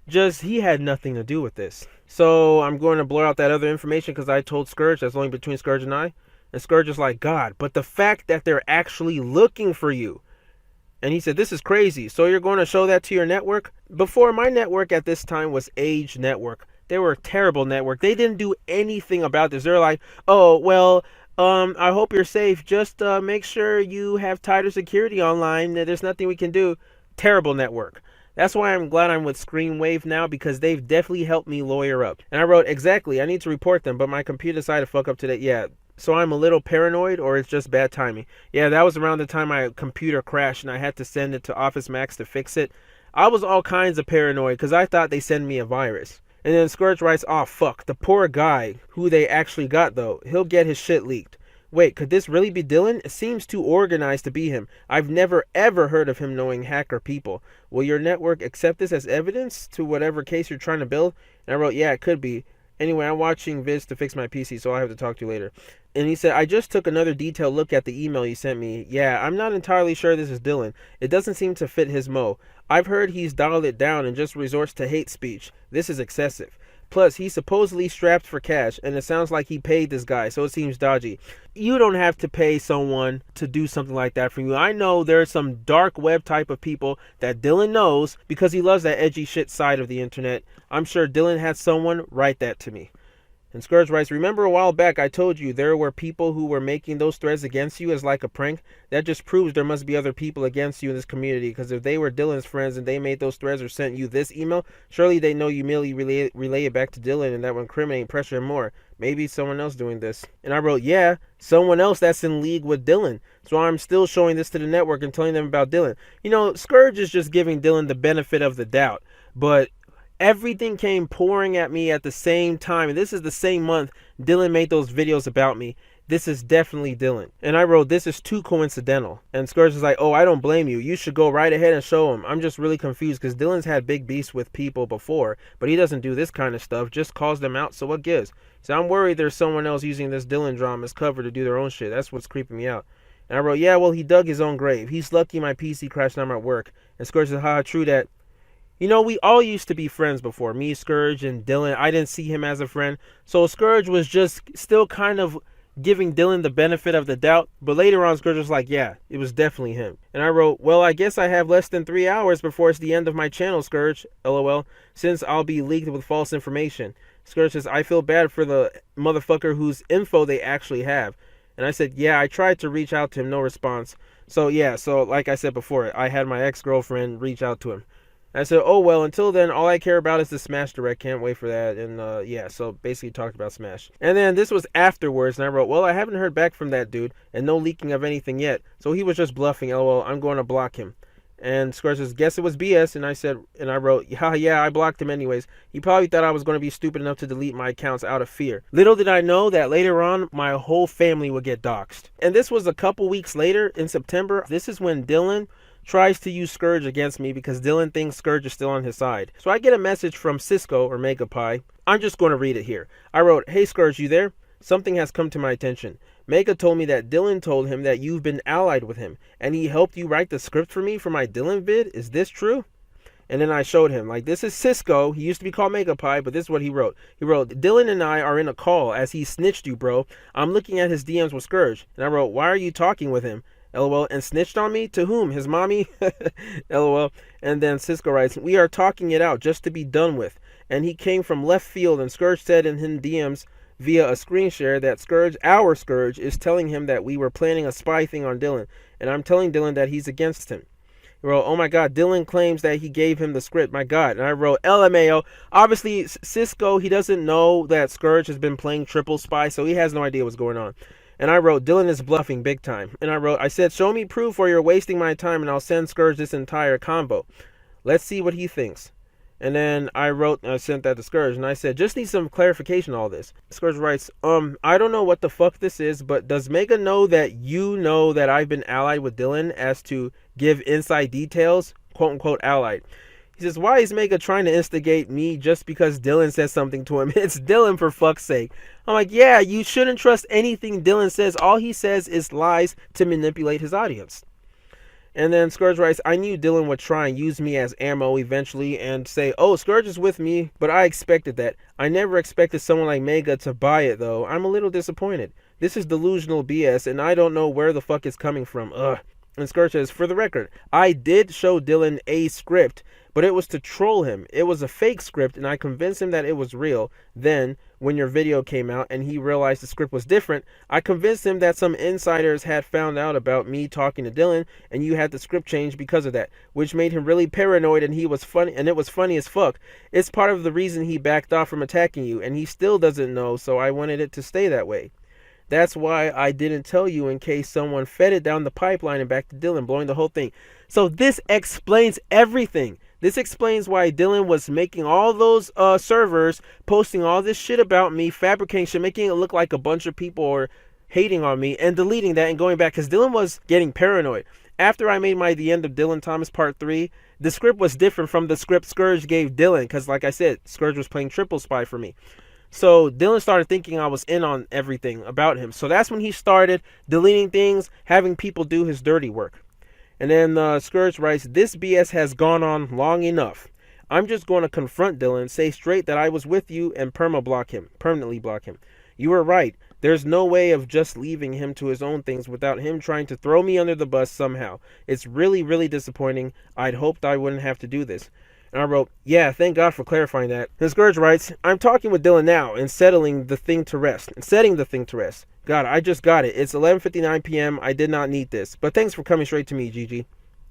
A: just he had nothing to do with this. So I'm going to blur out that other information because I told Scourge that's only between Scourge and I. And Scourge is like, God, but the fact that they're actually looking for you. And he said, this is crazy. So you're going to show that to your network? Before, my network at this time was Age Network. They were a terrible network. They didn't do anything about this. They're like, oh, well, I hope you're safe. Just make sure you have tighter security online. There's nothing we can do. Terrible network. That's why I'm glad I'm with Screenwave now, because they've definitely helped me lawyer up. And I wrote, exactly, I need to report them, but my computer decided to fuck up today. Yeah, so I'm a little paranoid, or it's just bad timing. Yeah, that was around the time my computer crashed and I had to send it to Office Max to fix it. I was all kinds of paranoid because I thought they sent me a virus. And then Scourge writes, oh fuck, the poor guy who they actually got though, he'll get his shit leaked. Wait, could this really be Dillin? It seems too organized to be him. I've never ever heard of him knowing hacker people. Will your network accept this as evidence to whatever case you're trying to build? And I wrote, yeah, it could be. Anyway, I'm watching vids to fix my PC, so I'll have to talk to you later. And he said, I just took another detailed look at the email you sent me. Yeah, I'm not entirely sure this is Dillin. It doesn't seem to fit his mo. I've heard he's dialed it down and just resorts to hate speech. This is excessive. Plus, he's supposedly strapped for cash, and it sounds like he paid this guy, so it seems dodgy. You don't have to pay someone to do something like that for you. I know there's some dark web type of people that Dillin knows because he loves that edgy shit side of the internet. I'm sure Dillin had someone write that to me. And Scourge writes, remember a while back I told you there were people who were making those threads against you as like a prank? That just proves there must be other people against you in this community, because if they were Dillin's friends and they made those threads or sent you this email, surely they know you merely relay it back to Dillin, and that will incriminate, pressure him more. Maybe someone else doing this. And I wrote, yeah, someone else that's in league with Dillin. So I'm still showing this to the network and telling them about Dillin. You know, Scourge is just giving Dillin the benefit of the doubt, but everything came pouring at me at the same time. And this is the same month Dillin made those videos about me. This is definitely Dillin. And I wrote, this is too coincidental. And Scourge is like, oh, I don't blame you. You should go right ahead and show him. I'm just really confused because Dillin's had big beefs with people before, but he doesn't do this kind of stuff. Just calls them out. So what gives? So I'm worried there's someone else using this Dillin drama as cover to do their own shit. That's what's creeping me out. And I wrote, yeah, well, he dug his own grave. He's lucky my PC crashed and I'm at work. And Scourge says, haha, true that. You know, we all used to be friends before. Me, Scourge, and Dillin. I didn't see him as a friend. So Scourge was just still kind of giving Dillin the benefit of the doubt. But later on, Scourge was like, yeah, it was definitely him. And I wrote, well, I guess I have less than 3 hours before it's the end of my channel, Scourge. LOL. Since I'll be leaked with false information. Scourge says, I feel bad for the motherfucker whose info they actually have. And I said, yeah, I tried to reach out to him. No response. So, yeah, so like I said before, I had my ex-girlfriend reach out to him. I said, oh, well, until then, all I care about is the Smash Direct. Can't wait for that. And, yeah, so basically talked about Smash. And then this was afterwards, and I wrote, well, I haven't heard back from that dude, and no leaking of anything yet. So he was just bluffing. LOL, I'm going to block him. And Scourge says, guess it was BS. And I said, and I wrote, yeah, I blocked him anyways. He probably thought I was going to be stupid enough to delete my accounts out of fear. Little did I know that later on, my whole family would get doxxed. And this was a couple weeks later in September. This is when Dillin tries to use Scourge against me because Dillin thinks Scourge is still on his side. So I get a message from Cisco or Megapie. I'm just going to read it here. I wrote, hey Scourge, you there? Something has come to my attention. Mega told me that Dillin told him that you've been allied with him, and he helped you write the script for me for my Dillin vid. Is this true? And then I showed him, like, this is Cisco. He used to be called Megapie, but this is what he wrote. He wrote, Dillin and I are in a call as he snitched you, bro. I'm looking at his DMs with Scourge. And I wrote, why are you talking with him? LOL. And snitched on me? To whom? His mommy? LOL. And then Cisco writes, we are talking it out just to be done with. And he came from left field, and Scourge said in his DMs via a screen share that Scourge, our Scourge, is telling him that we were planning a spy thing on Dillin. And I'm telling Dillin that he's against him. He wrote, oh my god, Dillin claims that he gave him the script. My god. And I wrote, LMAO. Obviously, Cisco, he doesn't know that Scourge has been playing triple spy, so he has no idea what's going on. And I wrote, Dillin is bluffing big time. And I said, show me proof or you're wasting my time and I'll send Scourge this entire convo. Let's see what he thinks. And then I sent that to Scourge, and I said, just need some clarification on all this. Scourge writes, I don't know what the fuck this is, but does Mega know that you know that I've been allied with Dillin as to give inside details? Quote unquote allied. He says, why is Mega trying to instigate me just because Dillin says something to him? It's Dillin, for fuck's sake. I'm like, yeah, you shouldn't trust anything Dillin says. All he says is lies to manipulate his audience. And then Scourge writes, I knew Dillin would try and use me as ammo eventually and say, oh, Scourge is with me, but I expected that. I never expected someone like Mega to buy it, though. I'm a little disappointed. This is delusional BS, and I don't know where the fuck it's coming from. Ugh. And Scourge says, for the record, I did show Dillin a script, but it was to troll him. It was a fake script, and I convinced him that it was real. Then, when your video came out and he realized the script was different, I convinced him that some insiders had found out about me talking to Dillin, and you had the script changed because of that, which made him really paranoid, and it was funny as fuck. It's part of the reason he backed off from attacking you, and he still doesn't know, so I wanted it to stay that way. That's why I didn't tell you in case someone fed it down the pipeline and back to Dillin, blowing the whole thing. So this explains everything. This explains why Dillin was making all those servers, posting all this shit about me, fabricating shit, making it look like a bunch of people are hating on me, and deleting that and going back, because Dillin was getting paranoid. After I made The End of Dillin Thomas Part 3, the script was different from the script Scourge gave Dillin, because like I said, Scourge was playing triple spy for me. So Dillin started thinking I was in on everything about him. So that's when he started deleting things, having people do his dirty work. And then Scourge writes, this BS has gone on long enough. I'm just going to confront Dillin, say straight that I was with you, and permanently block him. You were right. There's no way of just leaving him to his own things without him trying to throw me under the bus somehow. It's really, really disappointing. I'd hoped I wouldn't have to do this. And I wrote, yeah, thank God for clarifying that. And Scourge writes, I'm talking with Dillin now and setting the thing to rest. God, I just got it. It's 11:59 p.m. I did not need this. But thanks for coming straight to me, Gigi.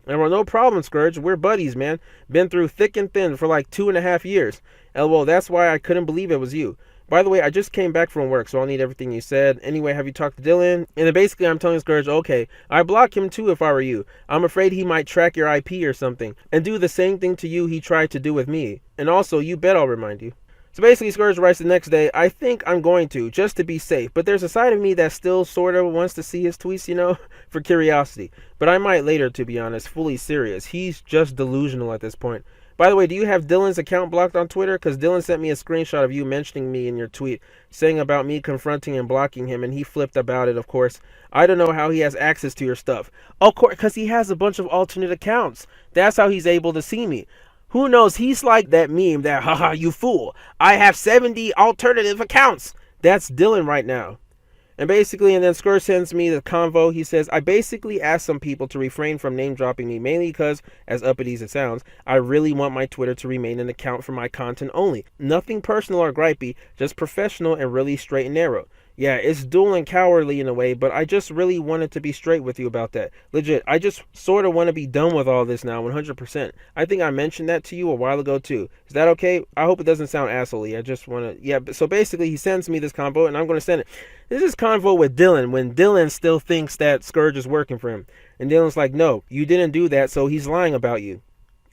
A: And I wrote, no problem, Scourge. We're buddies, man. Been through thick and thin for like 2.5 years. LOL, that's why I couldn't believe it was you. By the way, I just came back from work, so I'll need everything you said. Anyway, have you talked to Dillin? And then basically I'm telling Scourge, okay, I'd block him too if I were you. I'm afraid he might track your IP or something and do the same thing to you he tried to do with me. And also, you bet I'll remind you. So basically, Scourge writes the next day, I think I'm going to, just to be safe. But there's a side of me that still sort of wants to see his tweets, you know, for curiosity. But I might later, to be honest, fully serious. He's just delusional at this point. By the way, do you have Dillin's account blocked on Twitter? Because Dillin sent me a screenshot of you mentioning me in your tweet, saying about me confronting and blocking him, and he flipped about it, of course. I don't know how he has access to your stuff. Of course, because he has a bunch of alternate accounts. That's how he's able to see me. Who knows? He's like that meme that, haha, you fool. I have 70 alternative accounts. That's Dillin right now. And basically, and then Scourge sends me the convo. He says, I basically asked some people to refrain from name dropping me, mainly because, as uppity as it sounds, I really want my Twitter to remain an account for my content only. Nothing personal or gripey, just professional and really straight and narrow. Yeah, it's dual and cowardly in a way, but I just really wanted to be straight with you about that. Legit, I just sort of want to be done with all this now, 100%. I think I mentioned that to you a while ago, too. Is that okay? I hope it doesn't sound assholey. I just want to, yeah, so basically he sends me this convo, and I'm going to send it. This is convo with Dillin, when Dillin still thinks that Scourge is working for him. And Dillin's like, no, you didn't do that, so he's lying about you.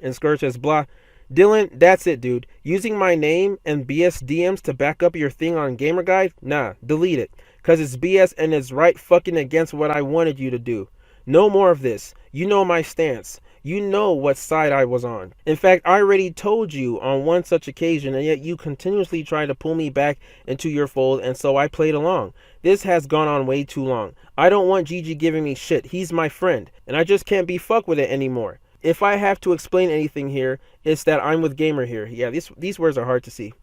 A: And Scourge says, blah. Dillin, that's it, dude. Using my name and BS DMs to back up your thing on Gamer Guide? Nah, delete it. Cause it's BS and it's right fucking against what I wanted you to do. No more of this. You know my stance. You know what side I was on. In fact, I already told you on one such occasion, and yet you continuously try to pull me back into your fold, and so I played along. This has gone on way too long. I don't want Gigi giving me shit. He's my friend, and I just can't be fucked with it anymore. If I have to explain anything here, it's that I'm with Gamer here. Yeah, these words are hard to see.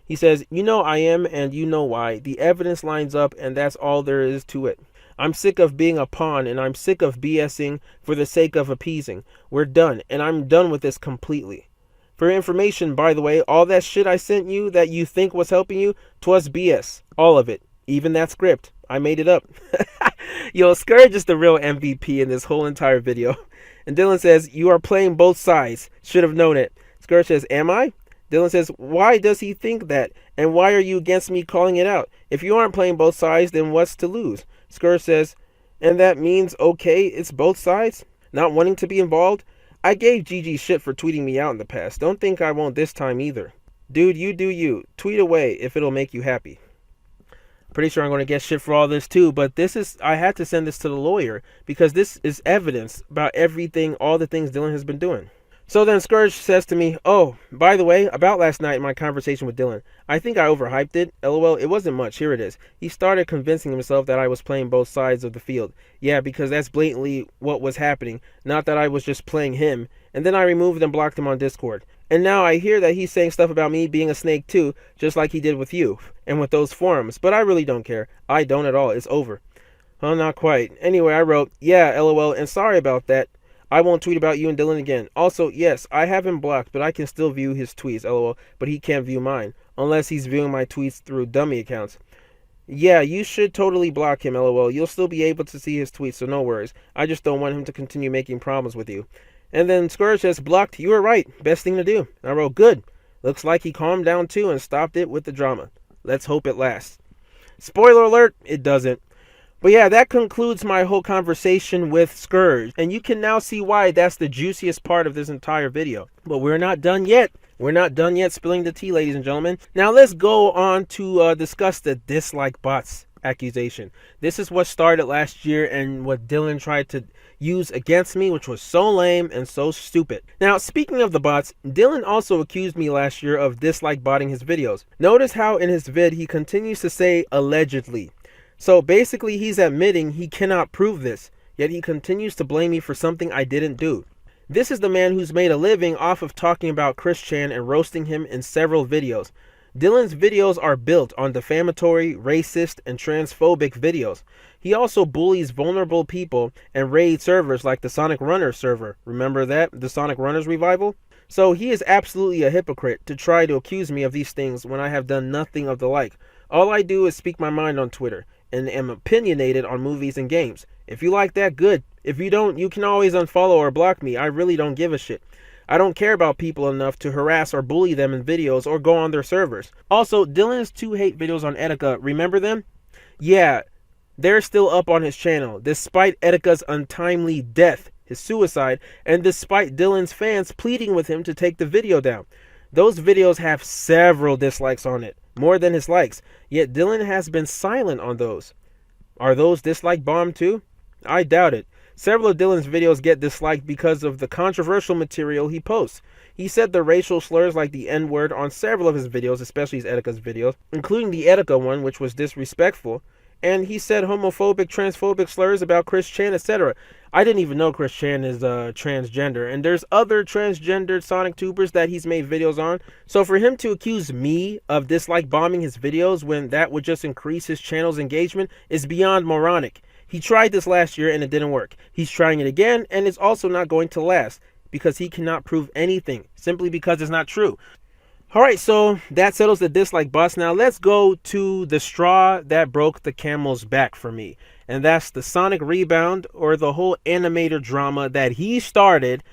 A: He says, you know I am, and you know why. The evidence lines up, and that's all there is to it. I'm sick of being a pawn, and I'm sick of BSing for the sake of appeasing. We're done, and I'm done with this completely. For information, by the way, all that shit I sent you that you think was helping you, 'twas BS. All of it. Even that script. I made it up. Yo, Scourge is the real MVP in this whole entire video. And Dillin says, you are playing both sides. Should have known it. Scourge says, am I? Dillin says, why does he think that? And why are you against me calling it out? If you aren't playing both sides, then what's to lose? Scourge says, and that means, okay, it's both sides? Not wanting to be involved? I gave GG shit for tweeting me out in the past. Don't think I won't this time either. Dude, you do you. Tweet away if it'll make you happy. Pretty sure I'm going to get shit for all this too, but I had to send this to the lawyer because this is evidence about everything, all the things Dillin has been doing. So then Scourge says to me, oh, by the way, about last night in my conversation with Dillin, I think I overhyped it. LOL, it wasn't much. Here it is. He started convincing himself that I was playing both sides of the field. Yeah, because that's blatantly what was happening, not that I was just playing him. And then I removed and blocked him on Discord. And now I hear that he's saying stuff about me being a snake too, just like he did with you and with those forums. But I really don't care. I don't at all. It's over. Well, not quite. Anyway, I wrote, yeah, LOL, and sorry about that. I won't tweet about you and Dillin again. Also, yes, I have him blocked, but I can still view his tweets, LOL, but he can't view mine, unless he's viewing my tweets through dummy accounts. Yeah, you should totally block him, LOL. You'll still be able to see his tweets, so no worries. I just don't want him to continue making problems with you. And then Scourge says, blocked, you were right. Best thing to do. I wrote, good. Looks like he calmed down too and stopped it with the drama. Let's hope it lasts. Spoiler alert, it doesn't. But yeah, that concludes my whole conversation with Scourge. And you can now see why that's the juiciest part of this entire video. But we're not done yet. We're not done yet spilling the tea, ladies and gentlemen. Now let's go on to discuss the dislike bots accusation. This is what started last year and what Dillin tried to use against me, which was so lame and so stupid. Now, speaking of the bots, Dillin also accused me last year of dislike botting his videos. Notice how in his vid he continues to say allegedly. So basically he's admitting he cannot prove this, yet he continues to blame me for something I didn't do. This is the man who's made a living off of talking about Chris Chan and roasting him in several videos. Dillin's videos are built on defamatory, racist, and transphobic videos. He also bullies vulnerable people and raids servers like the Sonic Runners server. Remember that? The Sonic Runners revival? So he is absolutely a hypocrite to try to accuse me of these things when I have done nothing of the like. All I do is speak my mind on Twitter and am opinionated on movies and games. If you like that, good. If you don't, you can always unfollow or block me. I really don't give a shit. I don't care about people enough to harass or bully them in videos or go on their servers. Also, Dillin's 2 hate videos on Etika, remember them? Yeah, they're still up on his channel, despite Etika's untimely death, his suicide, and despite Dillin's fans pleading with him to take the video down. Those videos have several dislikes on it, more than his likes, yet Dillin has been silent on those. Are those dislike bombed too? I doubt it. Several of Dillin's videos get disliked because of the controversial material he posts. He said the racial slurs like the N-word on several of his videos, especially his Etika's videos, including the Etika one, which was disrespectful. And he said homophobic, transphobic slurs about Chris Chan, etc. I didn't even know Chris Chan is transgender. And there's other transgendered Sonic tubers that he's made videos on. So for him to accuse me of dislike bombing his videos when that would just increase his channel's engagement is beyond moronic. He tried this last year and it didn't work. He's trying it again and it's also not going to last because he cannot prove anything simply because it's not true. Alright, so that settles the dislike bots. Now let's go to the straw that broke the camel's back for me. And that's the Sonic Rebound, or the whole animator drama that he started.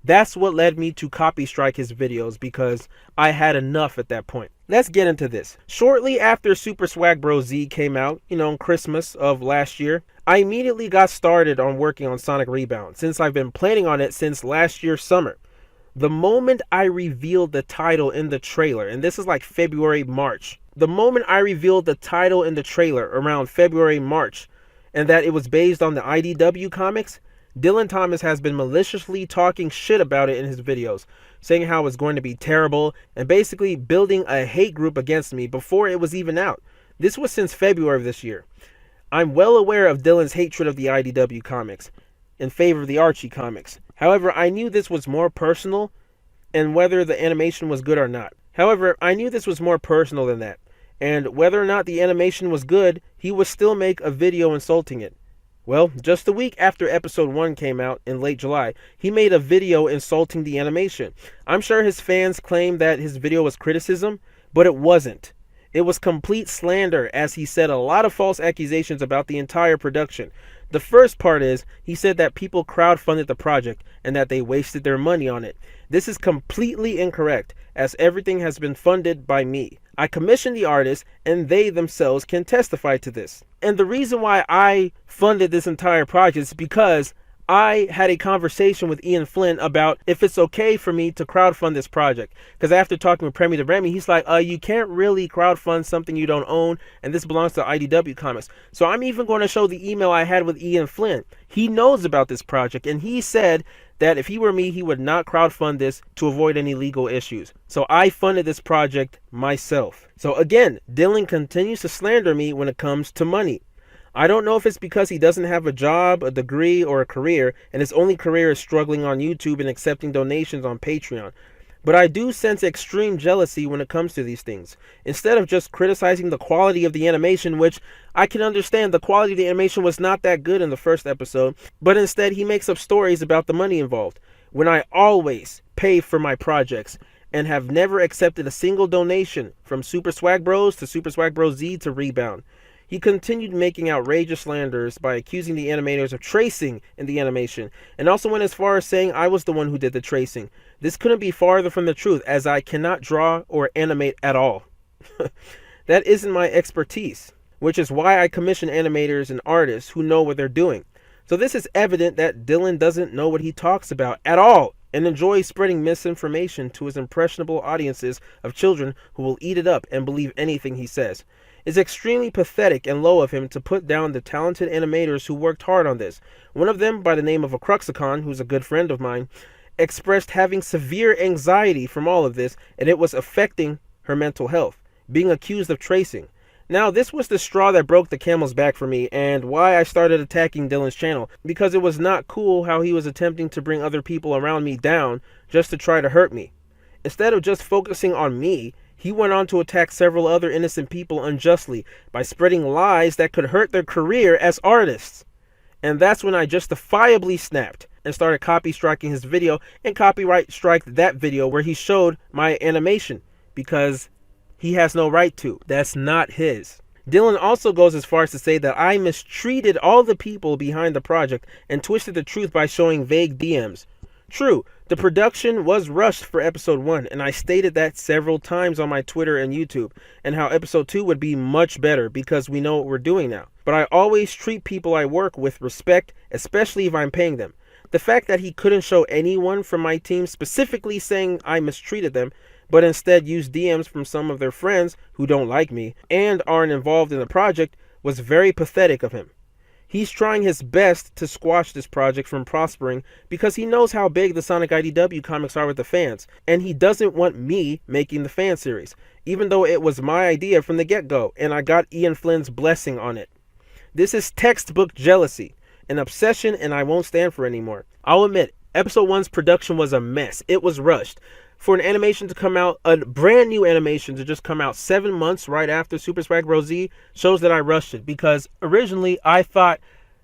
A: That's what led me to copy strike his videos because I had enough at that point. Let's get into this. Shortly after Super Swag Bro Z came out, Christmas of last year, I immediately got started on working on Sonic Rebound since I've been planning on it since last year's summer. The moment I revealed the title in the trailer, and this is like February, March. The moment I revealed the title in the trailer around February, March, and that it was based on the IDW comics, Dillin Thomas has been maliciously talking shit about it in his videos, saying how it's going to be terrible, and basically building a hate group against me before it was even out. This was since February of this year. I'm well aware of Dillin's hatred of the IDW comics in favor of the Archie comics. However, I knew this was more personal and whether the animation was good or not. However, I knew this was more personal than that. And whether or not the animation was good, he would still make a video insulting it. Well, just a week after episode 1 came out in late July, he made a video insulting the animation. I'm sure his fans claimed that his video was criticism, but it wasn't. It was complete slander, as he said a lot of false accusations about the entire production. The first part is, he said that people crowdfunded the project and that they wasted their money on it. This is completely incorrect, as everything has been funded by me. I commissioned the artists, and they themselves can testify to this. And the reason why I funded this entire project is because I had a conversation with Ian Flynn about if it's okay for me to crowdfund this project. Because after talking with Premier the Remy, he's like, you can't really crowdfund something you don't own, and this belongs to IDW Comics. So I'm even going to show the email I had with Ian Flynn. He knows about this project, and he said that if he were me, he would not crowdfund this to avoid any legal issues. So I funded this project myself. So again, Dillin continues to slander me when it comes to money. I don't know if it's because he doesn't have a job, a degree, or a career, and his only career is struggling on YouTube and accepting donations on Patreon. But I do sense extreme jealousy when it comes to these things. Instead of just criticizing the quality of the animation, which I can understand the quality of the animation was not that good in the first episode, but instead he makes up stories about the money involved, when I always pay for my projects and have never accepted a single donation, from Super Swag Bros to Super Swag Bros Z to Rebound. He continued making outrageous slanders by accusing the animators of tracing in the animation, and also went as far as saying I was the one who did the tracing. This couldn't be farther from the truth, as I cannot draw or animate at all. That isn't my expertise, which is why I commission animators and artists who know what they're doing. So this is evident that Dillin doesn't know what he talks about at all, and enjoys spreading misinformation to his impressionable audiences of children who will eat it up and believe anything he says. It's extremely pathetic and low of him to put down the talented animators who worked hard on this. One of them, by the name of Accusation, who's a good friend of mine, expressed having severe anxiety from all of this, and it was affecting her mental health, being accused of tracing. Now, this was the straw that broke the camel's back for me, and why I started attacking Dillin's channel, because it was not cool how he was attempting to bring other people around me down just to try to hurt me. Instead of just focusing on me, he went on to attack several other innocent people unjustly by spreading lies that could hurt their career as artists. And that's when I justifiably snapped and started copy striking his video and copyright striked that video where he showed my animation, because he has no right to. That's not his. Dillin also goes as far as to say that I mistreated all the people behind the project and twisted the truth by showing vague DMs. True, the production was rushed for episode 1, and I stated that several times on my Twitter and YouTube, and how episode 2 would be much better because we know what we're doing now. But I always treat people I work with respect, especially if I'm paying them. The fact that he couldn't show anyone from my team specifically saying I mistreated them, but instead used DMs from some of their friends who don't like me and aren't involved in the project, was very pathetic of him. He's trying his best to squash this project from prospering because he knows how big the Sonic IDW comics are with the fans, and he doesn't want me making the fan series, even though it was my idea from the get-go, and I got Ian Flynn's blessing on it. This is textbook jealousy, an obsession, and I won't stand for anymore. I'll admit, episode 1's production was a mess. It was rushed. For an animation to come out, a brand new animation to just come out 7 months right after Super Swag Bros Z, shows that I rushed it, because originally I thought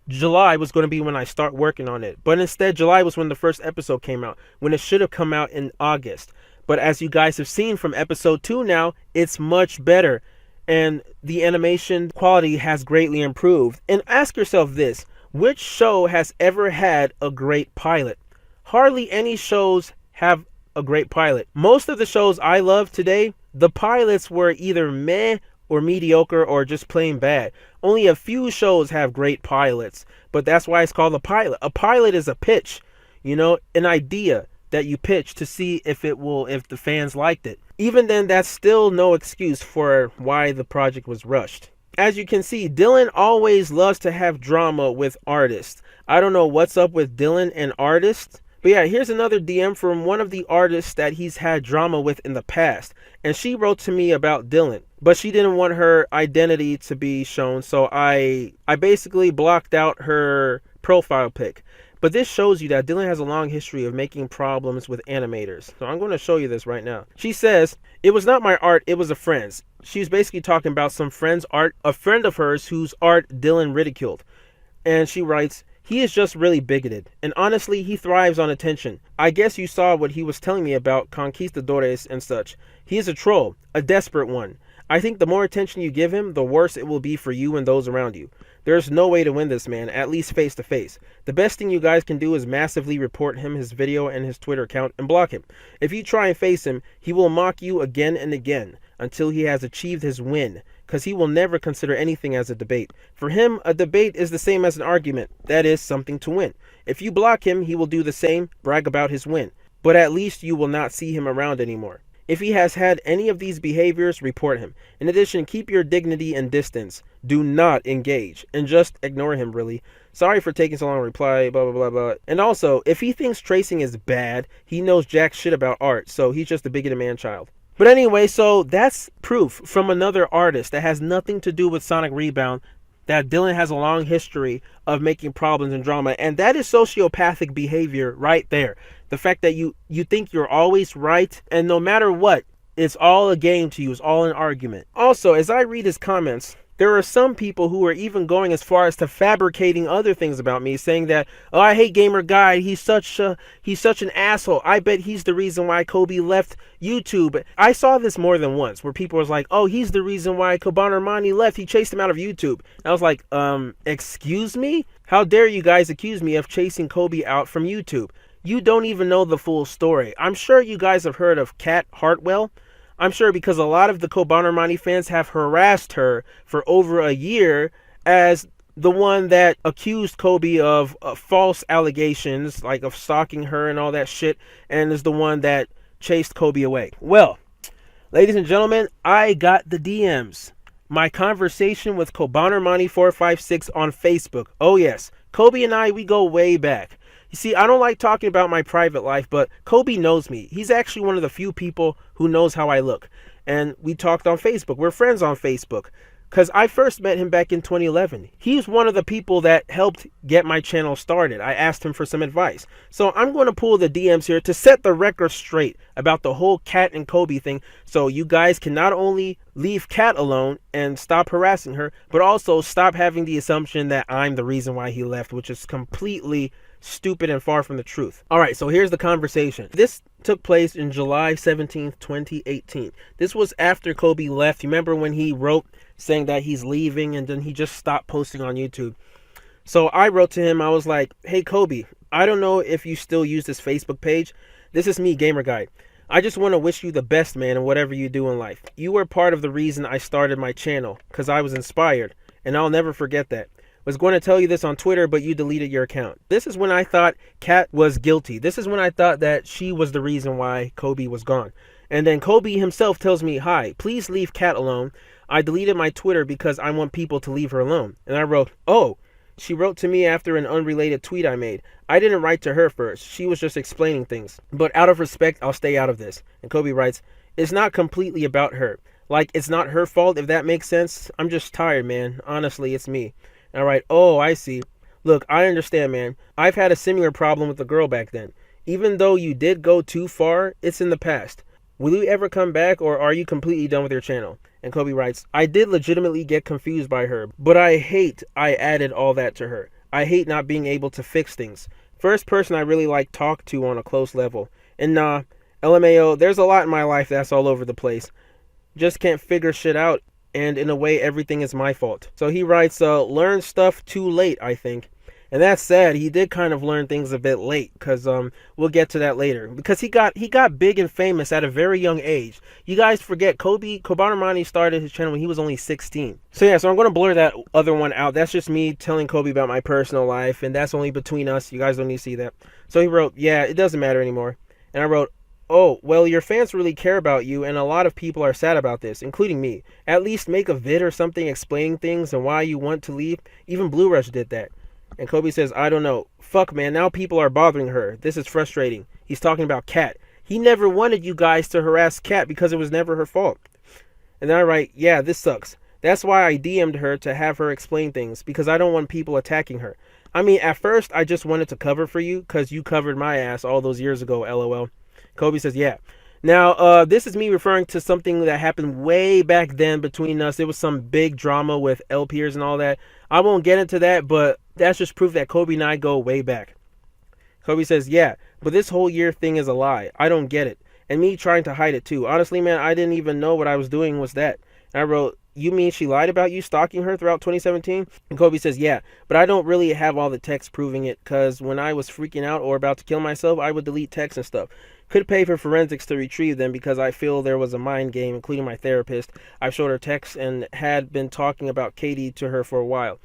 A: July was going to be when I start working on it, but instead July was when the first episode came out, when it should have come out in August. But as you guys have seen from episode 2 now, it's much better, and the animation quality has greatly improved. And ask yourself this: which show has ever had a great pilot? Hardly any shows have a great pilot. Most of the shows I love today, the pilots were either meh or mediocre or just plain bad. Only a few shows have great pilots, but that's why it's called a pilot. A pilot is a pitch, an idea that you pitch to see if the fans liked it. Even then, that's still no excuse for why the project was rushed. As you can see, Dillin always loves to have drama with artists. I don't know what's up with Dillin and artists. But yeah, here's another DM from one of the artists that he's had drama with in the past. And she wrote to me about Dillin, but she didn't want her identity to be shown. So I basically blocked out her profile pic. But this shows you that Dillin has a long history of making problems with animators. So I'm going to show you this right now. She says, "It was not my art, it was a friend's." She's basically talking about some friend's art, a friend of hers whose art Dillin ridiculed. And she writes, "He is just really bigoted, and honestly, he thrives on attention. I guess you saw what he was telling me about conquistadores and such. He is a troll, a desperate one. I think the more attention you give him, the worse it will be for you and those around you. There's no way to win this man, at least face to face. The best thing you guys can do is massively report him, his video, and his Twitter account, and block him. If you try and face him, he will mock you again and again until he has achieved his win, because he will never consider anything as a debate. For him, a debate is the same as an argument, that is, something to win. If you block him, he will do the same, brag about his win, but at least you will not see him around anymore. If he has had any of these behaviors, report him. In addition, keep your dignity and distance. Do not engage, and just ignore him, really. Sorry for taking so long to reply, blah, blah, blah, blah. And also, if he thinks tracing is bad, he knows jack shit about art, so he's just a bigoted man-child. But anyway, so that's proof from another artist that has nothing to do with Sonic Rebound that Dillin has a long history of making problems and drama, and that is sociopathic behavior right there. The fact that you think you're always right, and no matter what, it's all a game to you, it's all an argument. Also, as I read his comments, there are some people who are even going as far as to fabricating other things about me, saying that, oh, I hate Gamer Guy, he's such an asshole. I bet he's the reason why Kobe left YouTube. I saw this more than once, where people was like, oh, he's the reason why Cobanermani left, he chased him out of YouTube. And I was like, excuse me? How dare you guys accuse me of chasing Kobe out from YouTube? You don't even know the full story. I'm sure you guys have heard of Kat Heartwell. I'm sure because a lot of the Cobanermani fans have harassed her for over a year as the one that accused Kobe of false allegations, like of stalking her and all that shit, and is the one that chased Kobe away. Well, ladies and gentlemen, I got the DMs. My conversation with Cobanermani456 on Facebook. Oh yes, Kobe and I, we go way back. You see, I don't like talking about my private life, but Kobe knows me. He's actually one of the few people who knows how I look. And we talked on Facebook. We're friends on Facebook. Because I first met him back in 2011. He's one of the people that helped get my channel started. I asked him for some advice. So I'm going to pull the DMs here to set the record straight about the whole Kat and Kobe thing. So you guys can not only leave Kat alone and stop harassing her, but also stop having the assumption that I'm the reason why he left, which is completely stupid and far from the truth. Alright, so here's the conversation. This took place in July 17th, 2018. This was after Kobe left. You remember when he wrote saying that he's leaving and then he just stopped posting on YouTube? So I wrote to him, I was like, hey Kobe, I don't know if you still use this Facebook page. This is me, Gamer Guy. I just want to wish you the best, man, in whatever you do in life. You were part of the reason I started my channel, because I was inspired, and I'll never forget that. Was going to tell you this on Twitter, but you deleted your account. This is when I thought Kat was guilty. This is when I thought that she was the reason why Kobe was gone. And then Kobe himself tells me, hi, please leave Kat alone. I deleted my Twitter because I want people to leave her alone. And I wrote, oh, she wrote to me after an unrelated tweet I made. I didn't write to her first. She was just explaining things. But out of respect, I'll stay out of this. And Kobe writes, it's not completely about her. Like, it's not her fault, if that makes sense. I'm just tired, man. Honestly, it's me. All right. Oh, I see. Look, I understand, man. I've had a similar problem with the girl back then. Even though you did go too far, it's in the past. Will you ever come back, or are you completely done with your channel? And Kobe writes, I did legitimately get confused by her, but I hate I added all that to her. I hate not being able to fix things. First person I really like talk to on a close level. And nah, LMAO, there's a lot in my life that's all over the place. Just can't figure shit out. And in a way, everything is my fault. So he writes, learn stuff too late, I think. And that's sad. He did kind of learn things a bit late, because we'll get to that later. Because he got big and famous at a very young age. You guys forget, Cobanermani started his channel when he was only 16. So yeah, so I'm going to blur that other one out. That's just me telling Kobe about my personal life, and that's only between us. You guys don't need to see that. So he wrote, yeah, it doesn't matter anymore. And I wrote, oh, well, your fans really care about you, and a lot of people are sad about this, including me. At least make a vid or something explaining things and why you want to leave. Even Blue Rush did that. And Kobe says, I don't know. Fuck, man, now people are bothering her. This is frustrating. He's talking about Kat. He never wanted you guys to harass Kat because it was never her fault. And then I write, yeah, this sucks. That's why I DM'd her to have her explain things, because I don't want people attacking her. I mean, at first, I just wanted to cover for you because you covered my ass all those years ago, LOL. Kobe says, yeah. Now, this is me referring to something that happened way back then between us. There was some big drama with L peers and all that. I won't get into that, but that's just proof that Kobe and I go way back. Kobe says, yeah, but this whole year thing is a lie. I don't get it. And me trying to hide it too. Honestly, man, I didn't even know what I was doing was that. And I wrote, you mean she lied about you stalking her throughout 2017? And Kobe says, yeah, but I don't really have all the texts proving it, because when I was freaking out or about to kill myself, I would delete texts and stuff. Could pay for forensics to retrieve them because I feel there was a mind game, including my therapist. I showed her texts and had been talking about Katie to her for a while.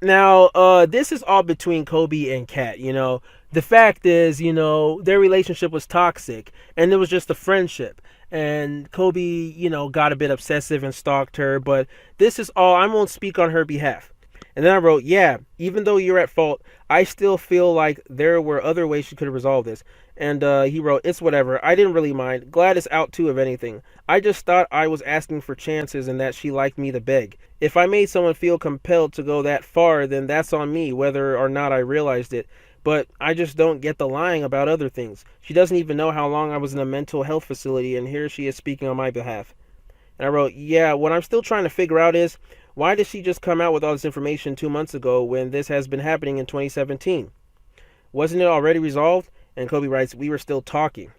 A: Now, this is all between Kobe and Kat, you know. The fact is, you know, their relationship was toxic, and it was just a friendship. And Kobe, you know, got a bit obsessive and stalked her, but this is all, I won't speak on her behalf. And then I wrote, yeah, even though you're at fault, I still feel like there were other ways she could have resolved this. And he wrote, it's whatever. I didn't really mind. Glad it's out too, if anything. I just thought I was asking for chances and that she liked me to beg. If I made someone feel compelled to go that far, then that's on me, whether or not I realized it. But I just don't get the lying about other things. She doesn't even know how long I was in a mental health facility, and here she is speaking on my behalf. And I wrote, yeah, what I'm still trying to figure out is, why did she just come out with all this information 2 months ago when this has been happening in 2017? Wasn't it already resolved? And Kobe writes, we were still talking.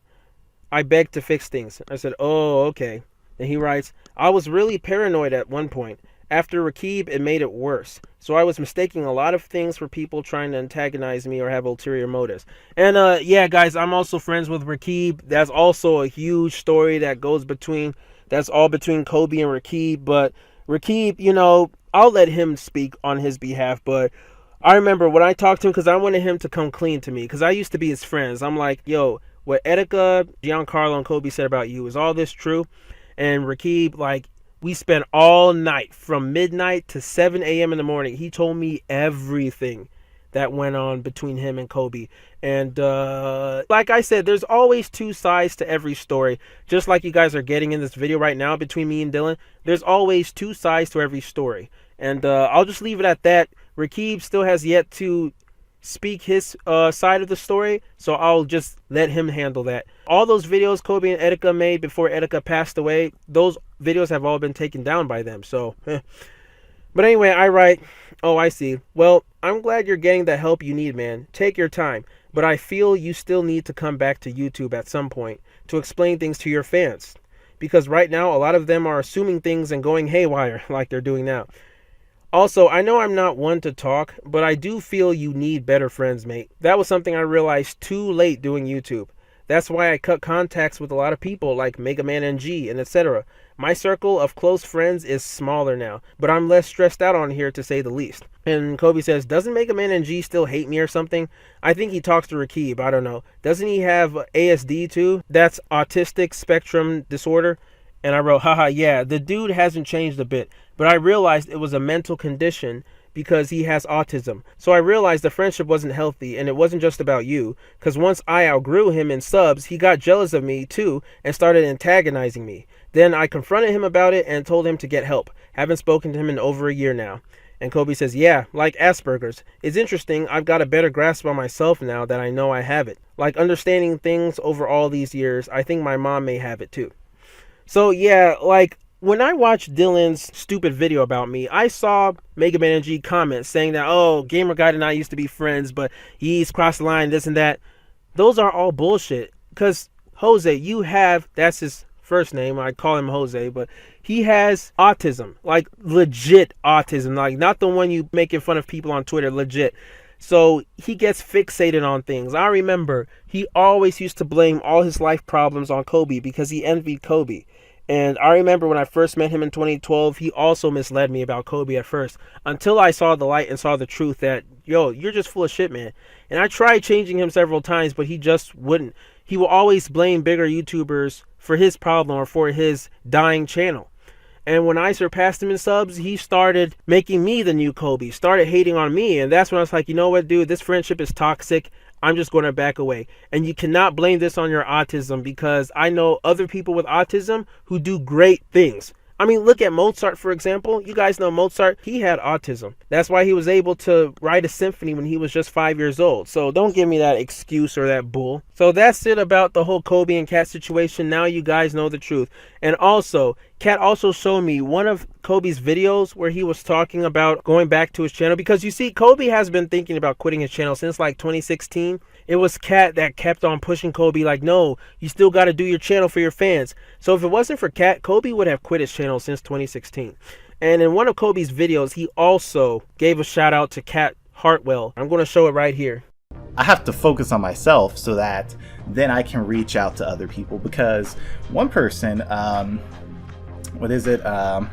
A: I begged to fix things. I said, oh, okay. And he writes, I was really paranoid at one point. After Rakib, it made it worse. So I was mistaking a lot of things for people trying to antagonize me or have ulterior motives. And yeah, guys, I'm also friends with Rakib. That's also a huge story that goes between, that's all between Kobe and Rakib. But Rakib, you know, I'll let him speak on his behalf. But I remember when I talked to him, because I wanted him to come clean to me, because I used to be his friends. I'm like, yo, what Etika, Giancarlo, and Kobe said about you, is all this true? And Rakib, like, we spent all night from midnight to 7 a.m. in the morning. He told me everything that went on between him and Kobe. And like I said, there's always two sides to every story. Just like you guys are getting in this video right now between me and Dillin, there's always two sides to every story. And I'll just leave it at that. Rakib still has yet to speak his side of the story, so I'll just let him handle that. All those videos Kobe and Etika made before Etika passed away, those videos have all been taken down by them, so But anyway, I write, oh, I see. Well, I'm glad you're getting the help you need, man. Take your time, but I feel you still need to come back to YouTube at some point to explain things to your fans, because right now a lot of them are assuming things and going haywire like they're doing now. Also, I know I'm not one to talk, but I do feel you need better friends, mate. That was something I realized too late doing YouTube. That's why I cut contacts with a lot of people like Mega Man NG and etc. My circle of close friends is smaller now, but I'm less stressed out on here, to say the least. And Kobe says, doesn't Mega Man NG still hate me or something? I think he talks to Rakib, I don't know. Doesn't he have ASD too? That's autistic spectrum disorder. And I wrote, haha, yeah, the dude hasn't changed a bit. But I realized it was a mental condition because he has autism. So I realized the friendship wasn't healthy, and it wasn't just about you. Because once I outgrew him in subs, he got jealous of me too and started antagonizing me. Then I confronted him about it and told him to get help. Haven't spoken to him in over a year now. And Kobe says, yeah, like Asperger's. It's interesting, I've got a better grasp on myself now that I know I have it. Like understanding things over all these years, I think my mom may have it too. So yeah, like when I watched Dillin's stupid video about me, I saw Mega Man NG comments saying that, oh, Gamer Guy and I used to be friends, but he's crossed the line, this and that. Those are all bullshit. Because Jose, you have, that's his first name, I call him Jose, but he has autism, like legit autism, like not the one you making fun of people on Twitter, legit. So he gets fixated on things. I remember he always used to blame all his life problems on Kobe because he envied Kobe. And I remember when I first met him in 2012, he also misled me about Kobe at first, until I saw the light and saw the truth that, yo, you're just full of shit, man. And I tried changing him several times, but he just wouldn't. He will always blame bigger YouTubers for his problem or for his dying channel. And when I surpassed him in subs, he started making me the new Kobe, started hating on me. And that's when I was like, you know what, dude, this friendship is toxic. I'm just going to back away. And you cannot blame this on your autism, because I know other people with autism who do great things. I mean, look at Mozart, for example. You guys know Mozart, he had autism. That's why he was able to write a symphony when he was just 5 years old. So don't give me that excuse or that bull. So that's it about the whole Kobe and Kat situation. Now you guys know the truth. And also, Kat also showed me one of Kobe's videos where he was talking about going back to his channel, because you see, Kobe has been thinking about quitting his channel since like 2016. It was Kat that kept on pushing Kobe like, no, you still got to do your channel for your fans. So if it wasn't for Kat, Kobe would have quit his channel since 2016. And in one of Kobe's videos, he also gave a shout out to Kat Heartwell. I'm going to show it right here.
B: I have to focus on myself so that then I can reach out to other people, because one person,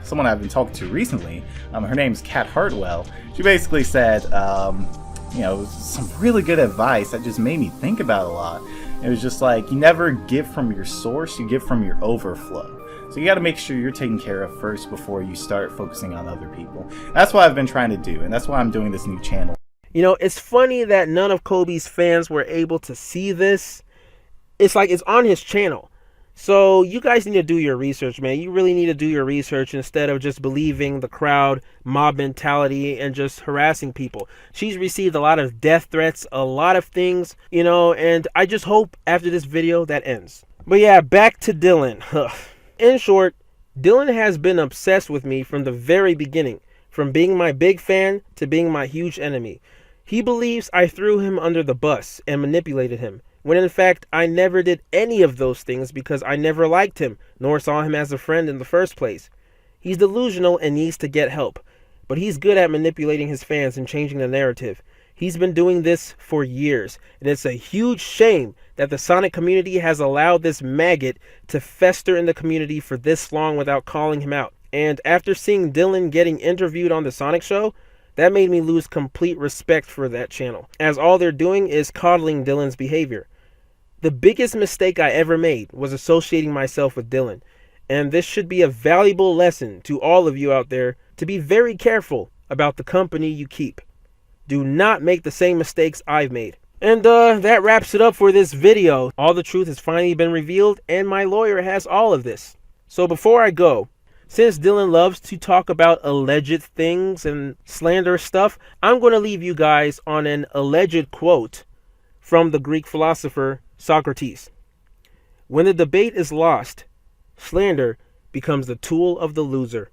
B: someone I've been talking to recently, her name's Kat Heartwell. She basically said, some really good advice that just made me think about a lot. It was just like, you never give from your source, you give from your overflow. So you got to make sure you're taken care of first before you start focusing on other people. That's what I've been trying to do, and that's why I'm doing this new channel.
A: You know, it's funny that none of Kobe's fans were able to see this. It's like it's on his channel. So you guys need to do your research, man. You really need to do your research instead of just believing the crowd mob mentality and just harassing people. She's received a lot of death threats, a lot of things, you know, and I just hope after this video that ends. But yeah, back to Dillin. In short, Dillin has been obsessed with me from the very beginning, from being my big fan to being my huge enemy. He believes I threw him under the bus and manipulated him, when in fact I never did any of those things because I never liked him, nor saw him as a friend in the first place. He's delusional and needs to get help, but he's good at manipulating his fans and changing the narrative. He's been doing this for years, and it's a huge shame that the Sonic community has allowed this maggot to fester in the community for this long without calling him out. And after seeing Dillin getting interviewed on the Sonic show, that made me lose complete respect for that channel, as all they're doing is coddling Dillin's behavior. The biggest mistake I ever made was associating myself with Dillin, and this should be a valuable lesson to all of you out there to be very careful about the company you keep. Do not make the same mistakes I've made. And that wraps it up for this video. All the truth has finally been revealed, and my lawyer has all of this. So before I go, since Dillin loves to talk about alleged things and slander stuff, I'm going to leave you guys on an alleged quote from the Greek philosopher Socrates. When the debate is lost, slander becomes the tool of the loser.